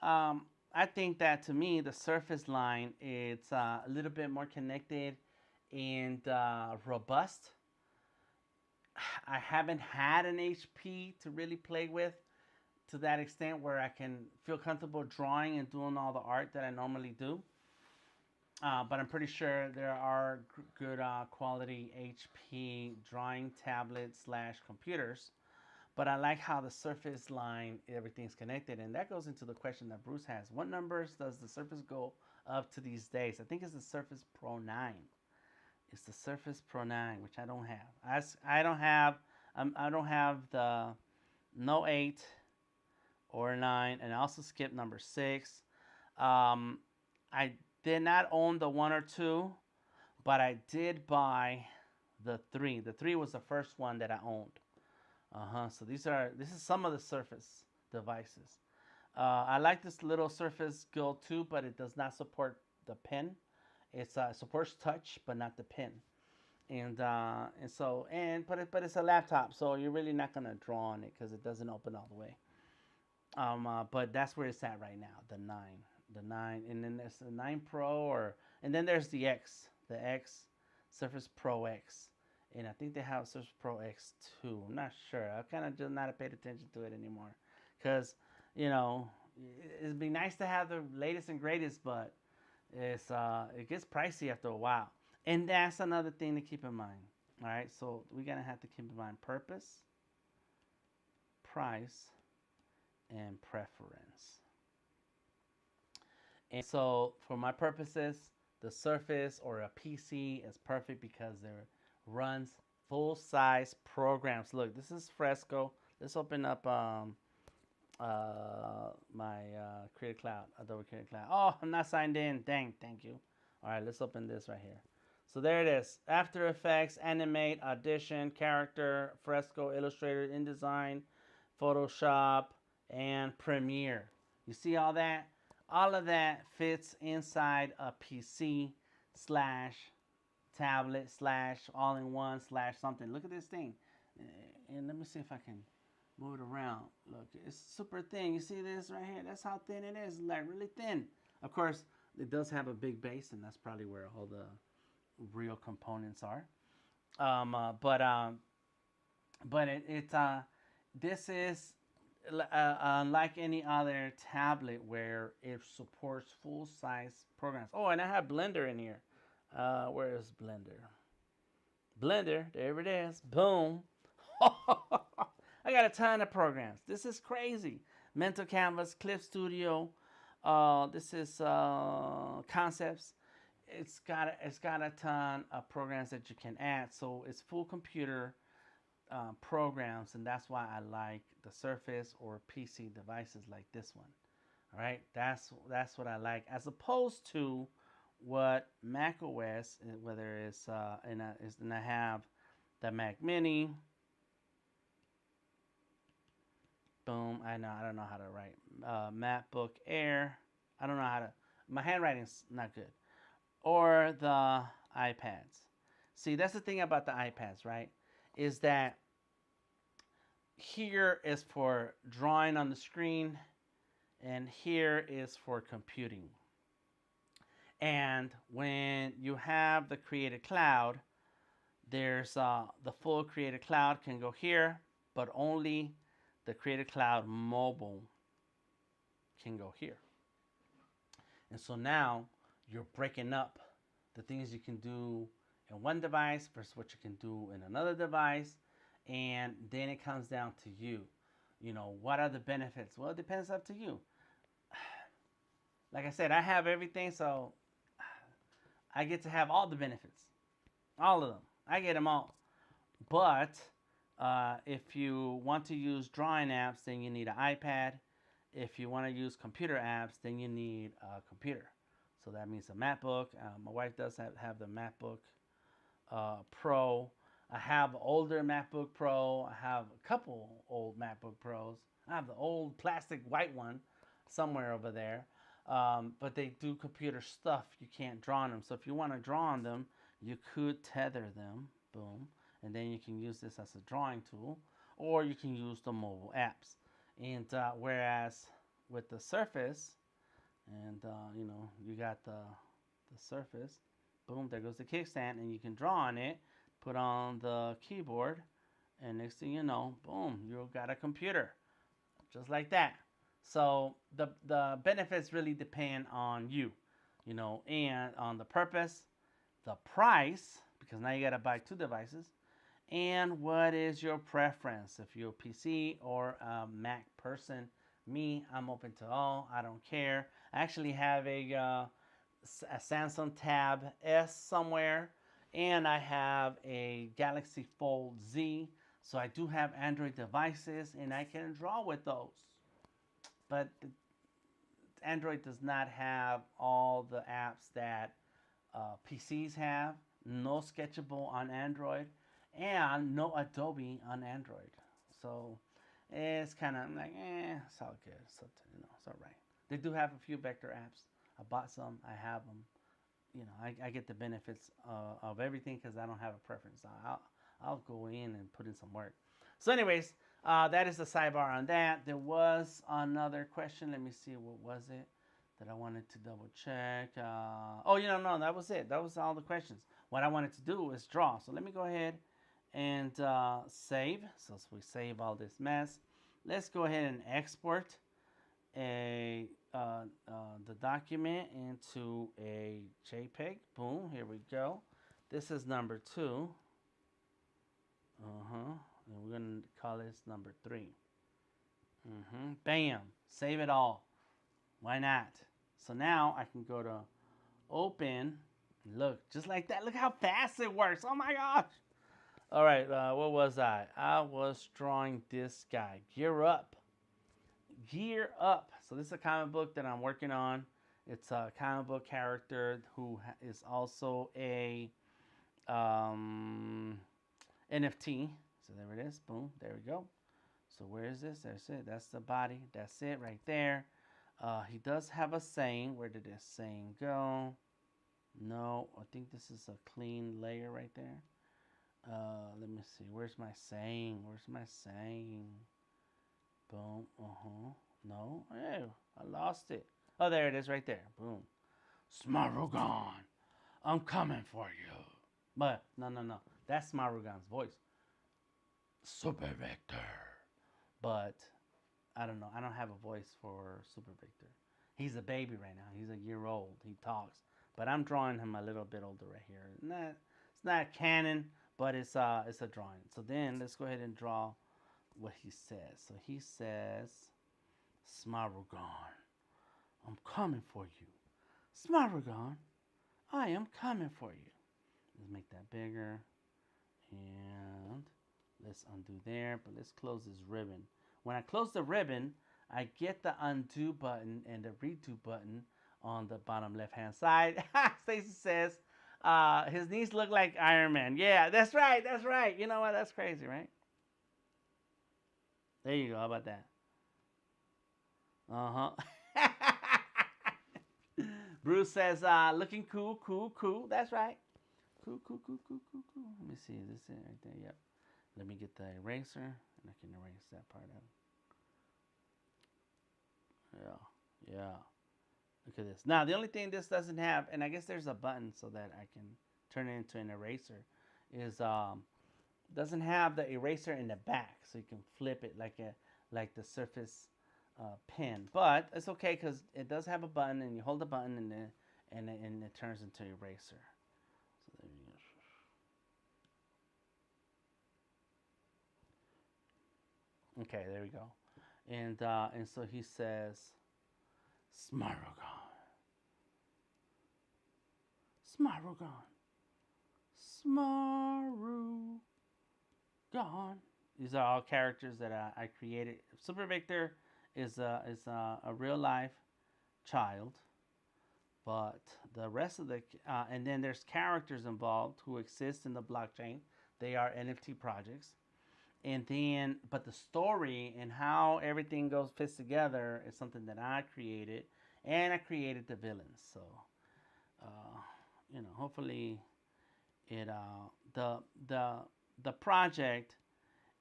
I think that to me, the Surface line, it's a little bit more connected and robust. I haven't had an HP to really play with to that extent where I can feel comfortable drawing and doing all the art that I normally do. But I'm pretty sure there are good quality HP drawing tablets / computers. But I like how the Surface line, everything's connected. And that goes into the question that Bruce has. What numbers does the Surface go up to these days? I think it's the Surface Pro 9. It's the Surface Pro 9, which I don't have. I don't have the No 8 or 9, and I also skipped number 6. I did not own the 1 or 2, but I did buy the 3. The 3 was the first one that I owned. So this is some of the Surface devices. I like this little Surface Go 2, but it does not support the pen. It supports touch, but not the pen. But it's a laptop, so you're really not gonna draw on it because it doesn't open all the way. But that's where it's at right now, the 9, and then there's the 9 Pro, and then there's the X, Surface Pro X, and I think they have Surface Pro X 2. I'm not sure. I kind of just not paid attention to it anymore, because it'd be nice to have the latest and greatest, but it gets pricey after a while, and that's another thing to keep in mind. All right, so we're gonna have to keep in mind purpose, price, and preference. And so for my purposes, the Surface or a PC is perfect because it runs full-size programs. Look, this is Fresco. Let's open up my Creative Cloud, Adobe Creative Cloud. Oh, I'm not signed in. Dang, thank you. All right, let's open this right here. So there it is. After Effects, Animate, Audition, Character, Fresco, Illustrator, InDesign, Photoshop, and Premiere. You see all that? All of that fits inside a PC / tablet / all-in-one / something. Look at this thing. And let me see if I can move it around. Look, it's super thin. You see this right here? That's how thin it is. Like really thin. Of course, it does have a big base, and that's probably where all the real components are. This is unlike any other tablet where it supports full-size programs. Oh, and I have Blender in here. Where is Blender? Blender, there it is. Boom. I got a ton of programs. This is crazy. Mental Canvas, Clip Studio. This is Concepts. It's got a ton of programs that you can add. So it's full computer programs, and that's why I like the Surface or PC devices like this one. All right, that's what I like, as opposed to what Mac OS, whether it's and I have the Mac Mini. Boom. I don't know how to write. MacBook Air. I don't know how to. My handwriting's not good. Or the iPads. See, that's the thing about the iPads, right? Is that here is for drawing on the screen, and here is for computing. And when you have the Creative Cloud, there's the full Creative Cloud can go here, but only the Creative Cloud Mobile can go here. And so now you're breaking up the things you can do in one device versus what you can do in another device. And then it comes down to you. What are the benefits? Well, it depends up to you. Like I said, I have everything, so I get to have all the benefits. All of them. I get them all. But if you want to use drawing apps, then you need an iPad. If you want to use computer apps, then you need a computer. So that means a MacBook. My wife does have the MacBook Pro. I have an older MacBook Pro. I have a couple old MacBook Pros. I have the old plastic white one somewhere over there. But they do computer stuff. You can't draw on them. So if you want to draw on them, you could tether them. Boom. And then you can use this as a drawing tool. Or you can use the mobile apps. And whereas with the Surface, and you got the Surface, boom, there goes the kickstand, and you can draw on it, put on the keyboard, and next thing you know, boom, you got a computer, just like that. So the benefits really depend on you, and on the purpose, the price, because now you got to buy 2 devices, and what is your preference, if you're a PC or a Mac person. Me, I'm open to all. I don't care. I actually have a Samsung Tab S somewhere, and I have a Galaxy Fold Z. So I do have Android devices, and I can draw with those. But Android does not have all the apps that PCs have. No Sketchable on Android, and no Adobe on Android. So it's kind of like, it's all good. So it's all right. They do have a few vector apps. I bought some. I have them. I get the benefits of everything because I don't have a preference. I'll go in and put in some work. So anyways, that is the sidebar on that. There was another question. Let me see, what was it that I wanted to double check? No, that was it. That was all the questions. What I wanted to do is draw. So let me go ahead and save. So we save all this mess. Let's go ahead and export the document into a JPEG. Boom, here we go. This is number 2. And we're going to call this number 3. Bam, save it all. Why not? So now I can go to open. Look, just like that. Look how fast it works. Oh my gosh. All right, what was I? I was drawing this guy. Gear Up. Gear Up. So this is a comic book that I'm working on. It's a comic book character who is also a NFT. So there it is. Boom. There we go. So where is this? That's it. That's the body. That's it right there. He does have a saying. Where did this saying go? No, I think this is a clean layer right there. Let me see. Where's my saying? Where's my saying? Boom. No. Oh, I lost it. Oh, there it is right there. Boom. Smarugan, I'm coming for you. But no. That's Smarugan's voice. Super Victor. But I don't know. I don't have a voice for Super Victor. He's a baby right now. He's a year old. He talks. But I'm drawing him a little bit older right here. It's not canon, but it's a drawing. So then let's go ahead and draw what he says. So he says, Smarugan, I'm coming for you. Smarugan, I am coming for you. Let's make that bigger. And let's undo there. But let's close this ribbon. When I close the ribbon, I get the undo button and the redo button on the bottom left-hand side. Stacy says, his knees look like Iron Man. Yeah, that's right. That's right. You know what? That's crazy, right? There you go. How about that? Bruce says, looking cool. That's right. Cool. Let me see. Is this it right there? Yep. Let me get the eraser, and I can erase that part out. Yeah. Look at this. Now, the only thing this doesn't have, and I guess there's a button so that I can turn it into an eraser, is doesn't have the eraser in the back, so you can flip it like the Surface pen. But it's okay because it does have a button, and you hold the button, and it turns into eraser. So there you go. Okay, there we go. And so he says, Smarugan. These are all characters that I created. Super Victor is a real life child, but the rest of the and then there's characters involved who exist in the blockchain. They are NFT projects. And then, but the story and how everything fits together is something that I created, and I created the villains. So, hopefully, the project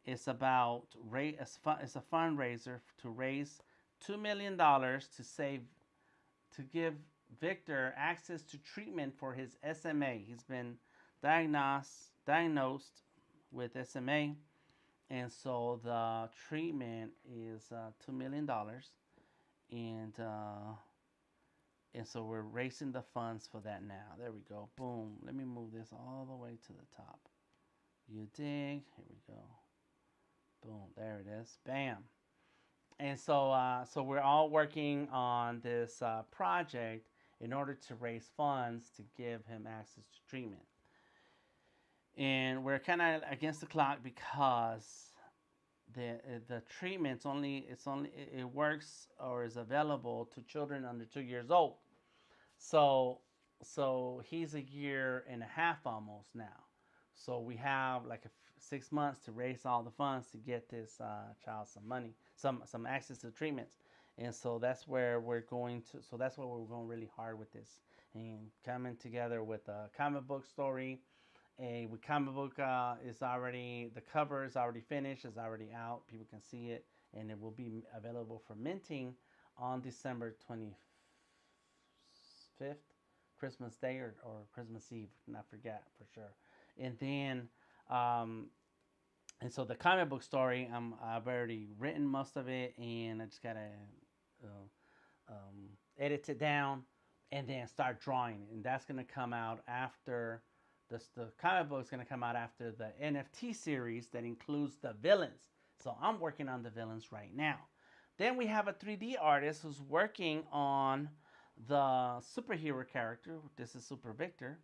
is about it's a fundraiser to raise $2 million to give Victor access to treatment for his SMA. He's been diagnosed with SMA. And so the treatment is $2 million, and so we're raising the funds for that now. There we go. Boom. Let me move this all the way to the top. You dig? Here we go. Boom. There it is. Bam. And so we're all working on this project in order to raise funds to give him access to treatment. and we're kind of against the clock because the treatment's only it works or is available to children under 2 years old. So he's a year and a half almost now. So we have like 6 months to raise all the funds to get this child some money, some access to treatments. And so that's where we're going to. So that's where we're going really hard with this, and coming together with a comic book story. A comic book is already, the cover is already finished, is already out. People can see it, and it will be available for minting on December 25th, Christmas Day or Christmas Eve, I forget for sure. And then, and so the comic book story, I've already written most of it, and I just gotta edit it down, and then start drawing. And that's gonna come out after the comic book is gonna come out after the NFT series that includes the villains. So I'm working on the villains right now. Then we have a 3D artist who's working on the superhero character. This is Super Victor,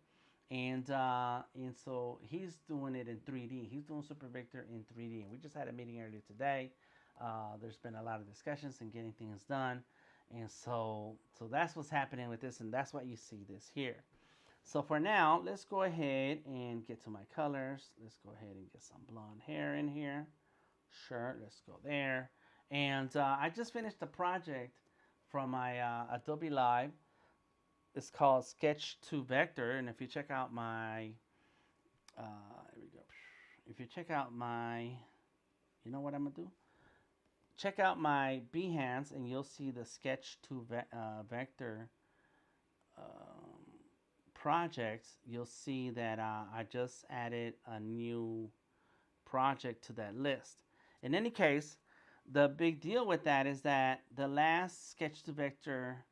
and so he's doing it in 3D. He's doing Super Victor in 3D. And we just had a meeting earlier today. There's been a lot of discussions and getting things done, and so that's what's happening with this, and that's why you see this here. So for now, let's go ahead and get to my colors. Let's go ahead and get some blonde hair in here. Sure, let's go there. And I just finished a project from my Adobe Live. It's called Sketch to Vector. And if you check out my, here we go. If you check out my, you know what I'm going to do? Check out my Behance and you'll see the Sketch to Vector projects. You'll see that I just added a new project to that list. In any case, the big deal with that is that the last Sketch to Vector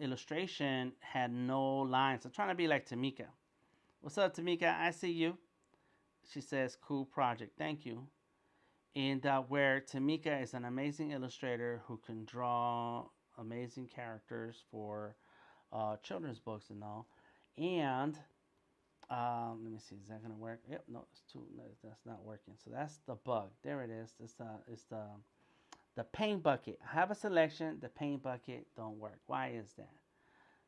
illustration had no lines. I'm trying to be like Tamika. What's up, Tamika? I see you. She says, cool project. Thank you. And where Tamika is an amazing illustrator who can draw amazing characters for children's books and all. And let me see, is that gonna work? Yep, no, it's too. No, that's not working. So that's the bug. There it is. It's the paint bucket. I have a selection. The paint bucket don't work. Why is that?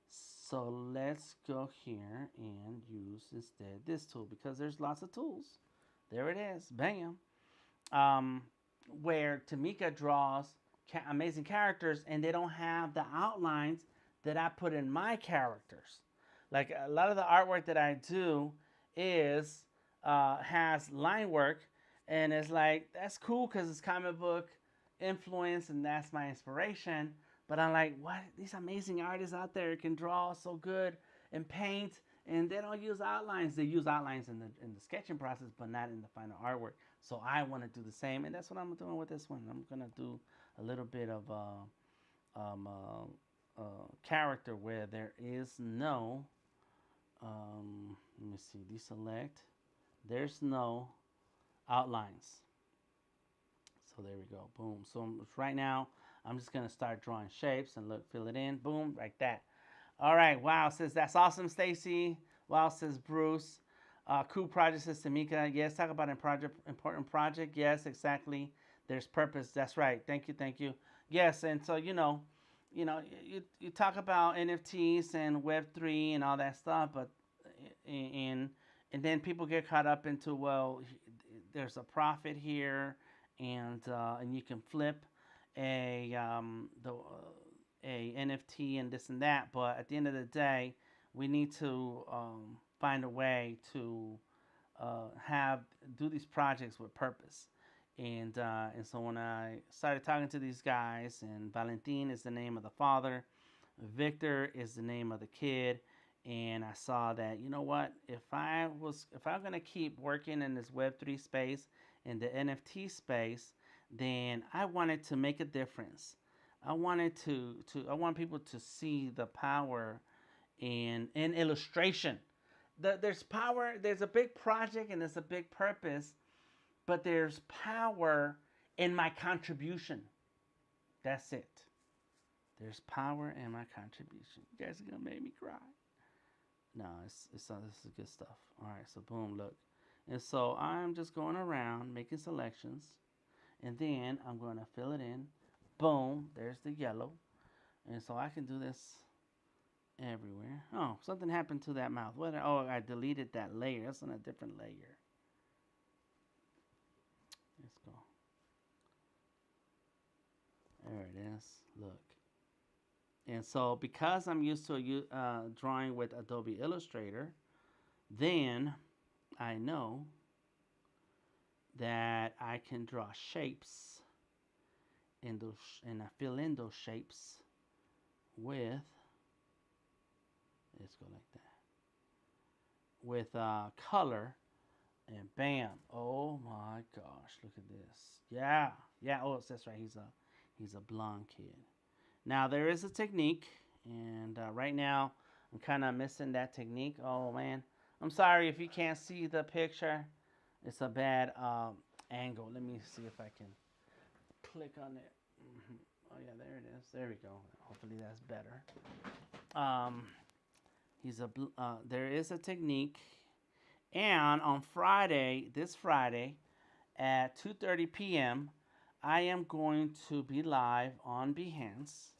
So let's go here and use instead this tool, because there's lots of tools. There it is. Bam. Where Tamika draws amazing characters, and they don't have the outlines that I put in my characters. Like a lot of the artwork that I do is has line work, and it's like, that's cool because it's comic book influence and that's my inspiration. But I'm like, what? These amazing artists out there can draw so good and paint, and they don't use outlines. They use outlines in the sketching process, but not in the final artwork. So I want to do the same, and that's what I'm doing with this one. I'm gonna do a little bit of character where there is no. Let me see, deselect. There's no outlines. So there we go. Boom. So right now, I'm just going to start drawing shapes and fill it in. Boom, like that. All right. Wow, says that's awesome, Stacy. Wow, says Bruce. Cool project, says Tamika. Yes, talk about important project. Yes, exactly. There's purpose. That's right. Thank you. Thank you. Yes, and so, you talk about NFTs and Web3 and all that stuff, but and then people get caught up into, well, there's a profit here, and you can flip a NFT and this and that, but at the end of the day, we need to find a way to do these projects with purpose. And so when I started talking to these guys, and Valentin is the name of the father, Victor is the name of the kid, and I saw that, you know what, if I'm gonna keep working in this Web3 space, in the NFT space, then I wanted to make a difference. I want people to see the power in illustration. There's power. There's a big project and there's a big purpose. But there's power in my contribution. That's it. There's power in my contribution. You guys are going to make me cry. No, this is good stuff. All right, so boom, look. And so I'm just going around making selections, and then I'm going to fill it in. Boom, there's the yellow. And so I can do this everywhere. Oh, something happened to that mouth. What? Oh, I deleted that layer. That's on a different layer. Let's go. There it is. Look. And so because I'm used to drawing with Adobe Illustrator, then I know that I can draw shapes in those, and I fill in those shapes with, let's go like that, with color, and bam. Oh my gosh, look at this. Yeah, yeah. Oh, it says right, he's a blonde kid. Now there is a technique, and right now I'm kind of missing that technique. Oh man, I'm sorry if you can't see the picture. It's a bad angle. Let me see if I can click on it. Oh yeah, there it is. There we go. Hopefully that's better. There is a technique, and on Friday, this Friday, at 2:30 p.m., I am going to be live on Behance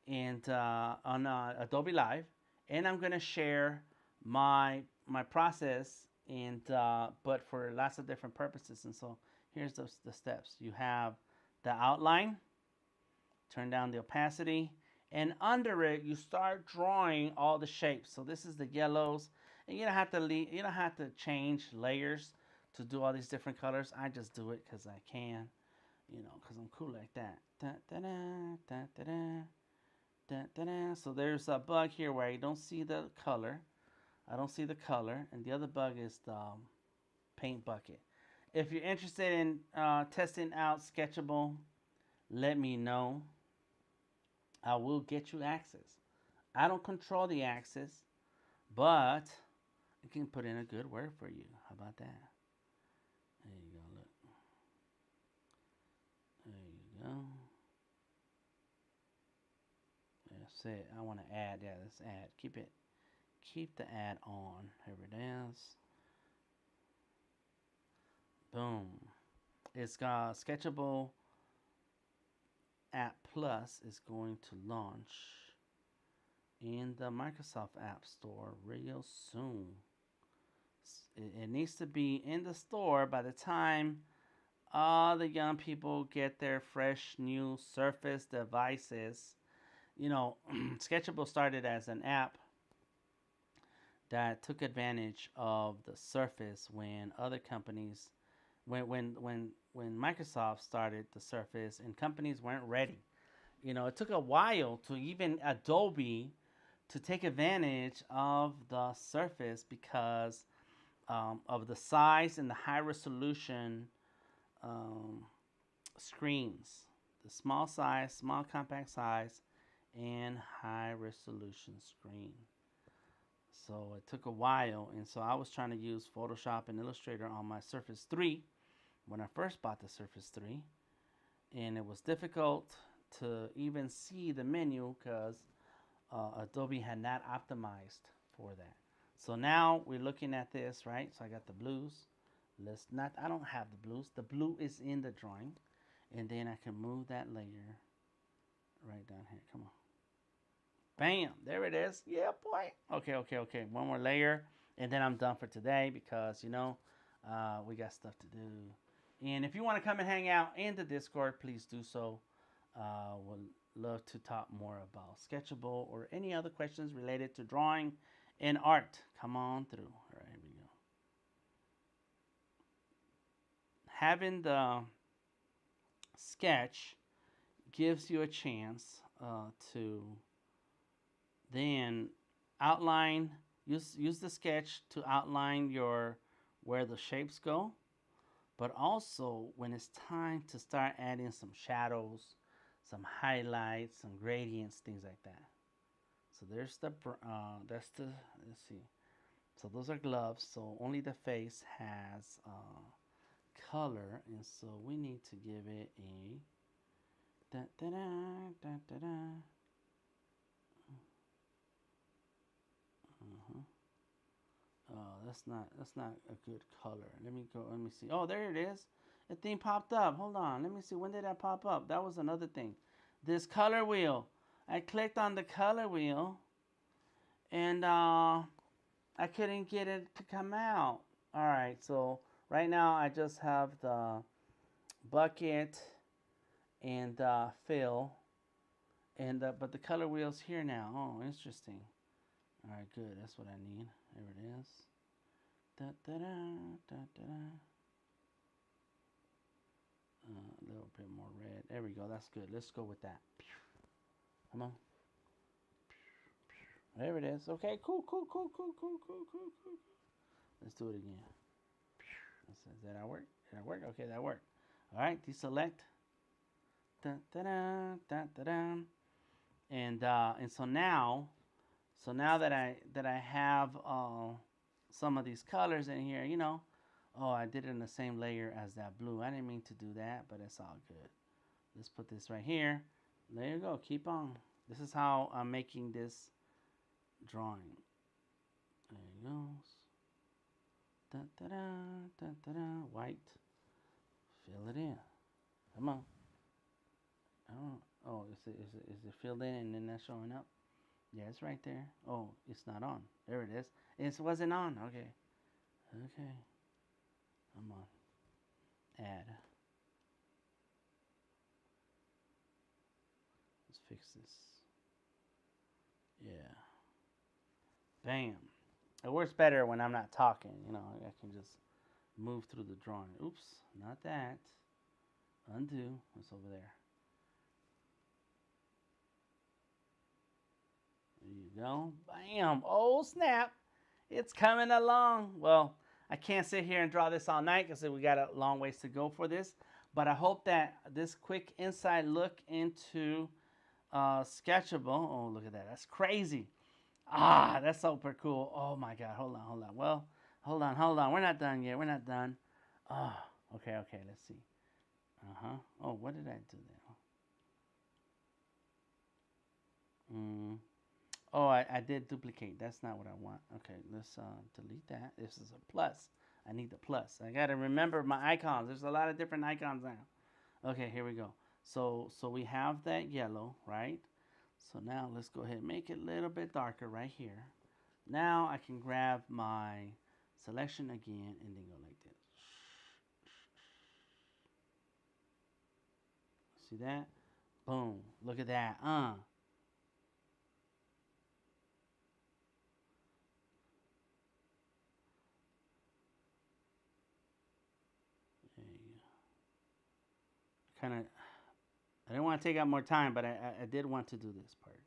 and on Adobe Live, and I'm gonna share my process, and but for lots of different purposes. And so here's the steps. You have the outline. Turn down the opacity, and under it you start drawing all the shapes. So this is the yellows, and you don't have to change layers to do all these different colors. I just do it because I can, because I'm cool like that. Da, da, da, da, da, da, da, da. So there's a bug here where I don't see the color. And the other bug is the paint bucket. If you're interested in testing out Sketchable, let me know. I will get you access. I don't control the access, but I can put in a good word for you. How about that? There you go, look. There you go. That's it. I want to add, yeah, let's add. Keep the ad on. Here it is. Boom. It's got Sketchable App Plus is going to launch in the Microsoft App Store real soon. It needs to be in the store by the time all the young people get their fresh new Surface devices. Sketchable started as an app that took advantage of the Surface when other companies, when Microsoft started the Surface and companies weren't ready. It took a while to even Adobe to take advantage of the Surface because of the size and the high resolution screens. The small compact size, and high resolution screen. So it took a while, and so I was trying to use Photoshop and Illustrator on my Surface 3 when I first bought the Surface 3, and it was difficult to even see the menu because Adobe had not optimized for that. So now we're looking at this, right? So I got the blues. I don't have the blues. The blue is in the drawing, and then I can move that layer right down here. Come on. Bam, there it is. Yeah, boy. Okay. One more layer, and then I'm done for today because, we got stuff to do. And if you want to come and hang out in the Discord, please do so. We'll love to talk more about Sketchable or any other questions related to drawing and art. Come on through. All right, here we go. Having the sketch gives you a chance to then outline, use the sketch to outline where the shapes go, but also when it's time to start adding some shadows, some highlights, some gradients, things like that. So there's let's see. So those are gloves, so only the face has color, and so we need to give it a da da da da da da. that's not a good color. Let me go. Let me see. Oh, there it is. The thing popped up. Hold on. Let me see. When did that pop up? That was another thing. This color wheel. I clicked on the color wheel, and I couldn't get it to come out. All right. So right now I just have the bucket and fill, and but the color wheel's here now. Oh, interesting. All right, good. That's what I need. There it is. Da, da, da, da, da, da. A little bit more red. There we go. That's good. Let's go with that. Come on. There it is. Okay, cool. Let's do it again. Does that work? Did that work? Okay, that worked. All right, deselect. Da, da, da, da, da, da. And so now that I have some of these colors in here, you know, oh, I did it in the same layer as that blue. I didn't mean to do that, but it's all good. Let's put this right here. There you go. Keep on. This is how I'm making this drawing. There it goes. Da, da, da, da, da, da. White. Fill it in. Come on. Oh, is it filled in and then that's showing up? Yeah, it's right there. Oh, it's not on. There it is. It wasn't on. Okay. Come on. Add. Let's fix this. Yeah. Bam. It works better when I'm not talking. You know, I can just move through the drawing. Oops, not that. Undo. What's over there? There you go. Bam. Oh, snap. It's coming along. Well, I can't sit here and draw this all night because we got a long ways to go for this. But I hope that this quick inside look into Sketchable. Oh, look at that. That's crazy. Ah, that's super cool. Oh, my God. Hold on. Well, hold on. We're not done yet. We're not done. Oh, okay. Let's see. Oh, what did I do there? Oh, I did duplicate. That's not what I want. Okay, let's delete that. This is a plus. I need the plus. I got to remember my icons. There's a lot of different icons now. Okay, here we go. So we have that yellow, right? So now let's go ahead and make it a little bit darker right here. Now I can grab my selection again and then go like this. See that? Boom. Look at that. There you go. I didn't want to take out more time, but I did want to do this part.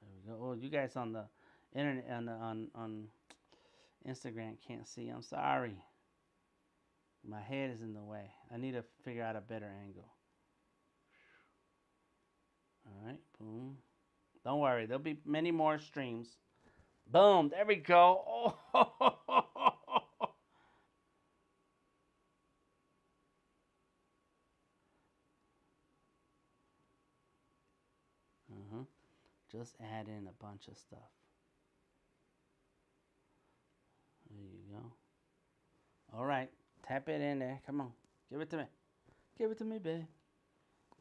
There we go. Oh, you guys on the internet on Instagram can't see. I'm sorry. My head is in the way. I need to figure out a better angle. All right, boom. Don't worry, there'll be many more streams. Boom, there we go. Oh, just add in a bunch of stuff. There you go. All right, tap it in there. Come on, give it to me. Give it to me, babe.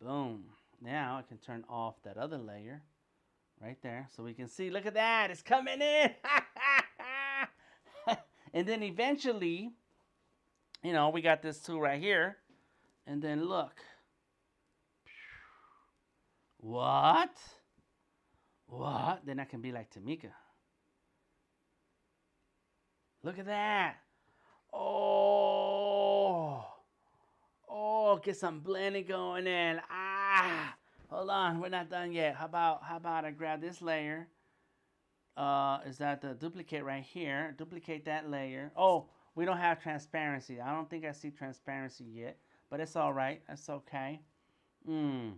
Boom. Now I can turn off that other layer right there so we can see. Look at that. It's coming in. And then eventually, you know, we got this tool right here. And then look. What? Then I can be like Tamika. Look at that. Oh, get some blending going in. Hold on, we're not done yet. How about I grab this layer? Is that the duplicate right here? Duplicate that layer. Oh, we don't have transparency. I don't think I see transparency yet, but it's all right. That's okay. I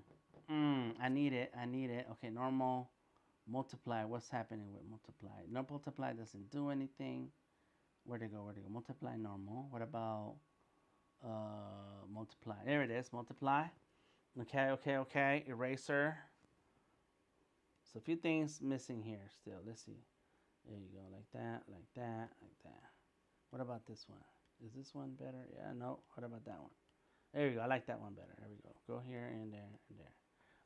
need it. Okay, normal, multiply. What's happening with multiply? No, multiply doesn't do anything. Where'd it go? Multiply, normal. What about multiply? There it is, multiply. Okay. Eraser. So a few things missing here still. Let's see. There you go, like that, like that, like that. What about this one? Is this one better? Yeah, no. What about that one? There you go. I like that one better. There we go. Go here and there and there.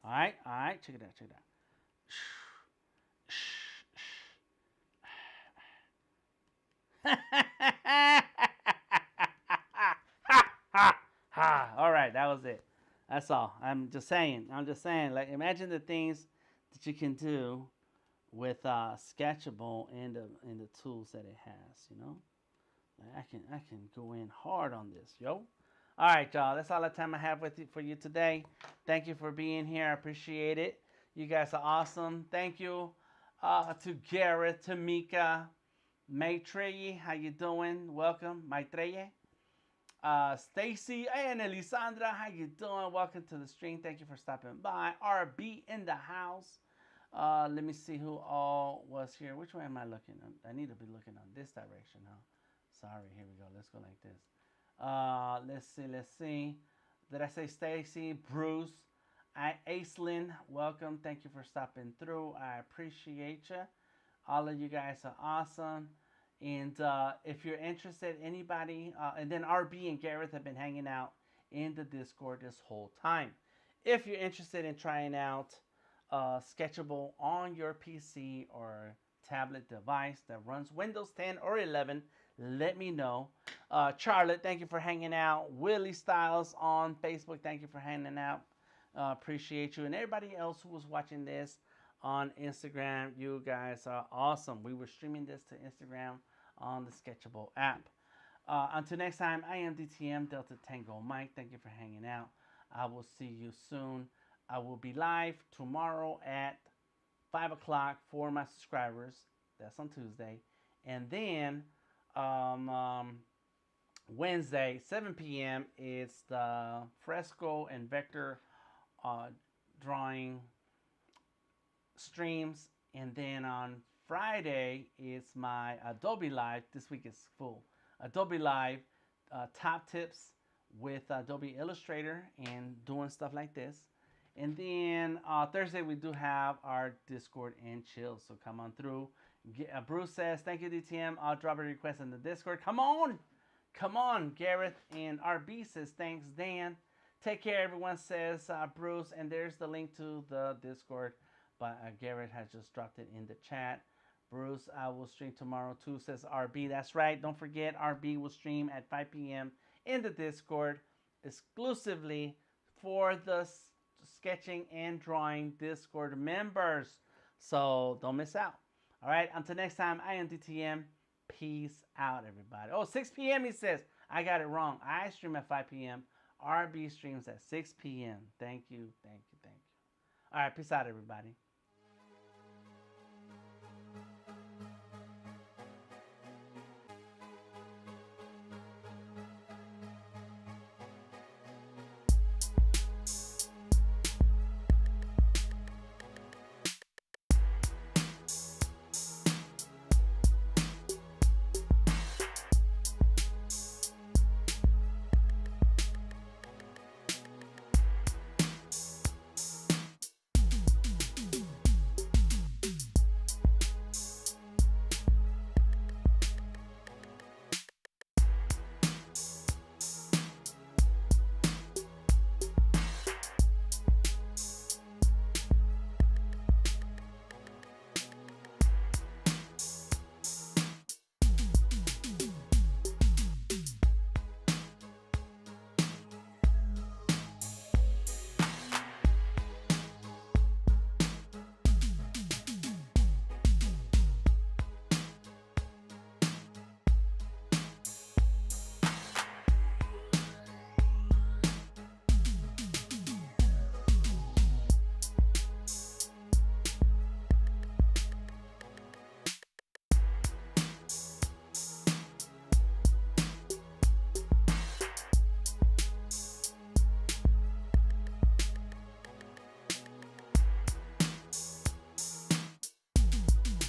All right. Check it out, check it out. All right, that was it. That's all. I'm just saying. Like, imagine the things that you can do with Sketchable and the tools that it has. You know, like I can go in hard on this, yo. All right, y'all. That's all the time I have for you today. Thank you for being here. I appreciate it. You guys are awesome. Thank you to Gareth, to Mika, Maitreyi. How you doing? Welcome, Maitreyi. Stacy and Elisandra, how you doing? Welcome to the stream. Thank you for stopping by. RB in the house. Let me see who all was here. Which way am I looking? I need to be looking on this direction, huh? Sorry, here we go. Let's go like this. Let's see. Did I say Stacy? Bruce. Aislinn, welcome. Thank you for stopping through. I appreciate you. All of you guys are awesome. And if you're interested, anybody, and then RB and Gareth have been hanging out in the Discord this whole time. If you're interested in trying out Sketchable on your PC or tablet device that runs Windows 10 or 11, let me know. Charlotte, thank you for hanging out. Willie Styles on Facebook, thank you for hanging out. Appreciate you. And everybody else who was watching this on Instagram, you guys are awesome. We were streaming this to Instagram on the Sketchable app. Until next time, I am DTM Delta Tango Mike. Thank you for hanging out. I will see you soon. I will be live tomorrow at 5 o'clock for my subscribers. That's on Tuesday. And then Wednesday, 7 p.m. it's the fresco and vector drawing streams. And then on Friday, it's my Adobe Live. This week is full. Adobe Live top tips with Adobe Illustrator and doing stuff like this. And then Thursday, we do have our Discord and chill. So come on through. Bruce says, thank you, DTM. I'll drop a request in the Discord. Come on. Come on. Gareth and RB says, thanks, Dan. Take care, everyone, says Bruce. And there's the link to the Discord. But Garrett has just dropped it in the chat. Bruce, I will stream tomorrow too, says RB. That's right. Don't forget, RB will stream at 5 p.m. in the Discord exclusively for the sketching and drawing Discord members. So don't miss out. All right. Until next time, I am DTM. Peace out, everybody. Oh, 6 p.m. he says. I got it wrong. I stream at 5 p.m. RB streams at 6 p.m. Thank you. Thank you. Thank you. All right. Peace out, everybody.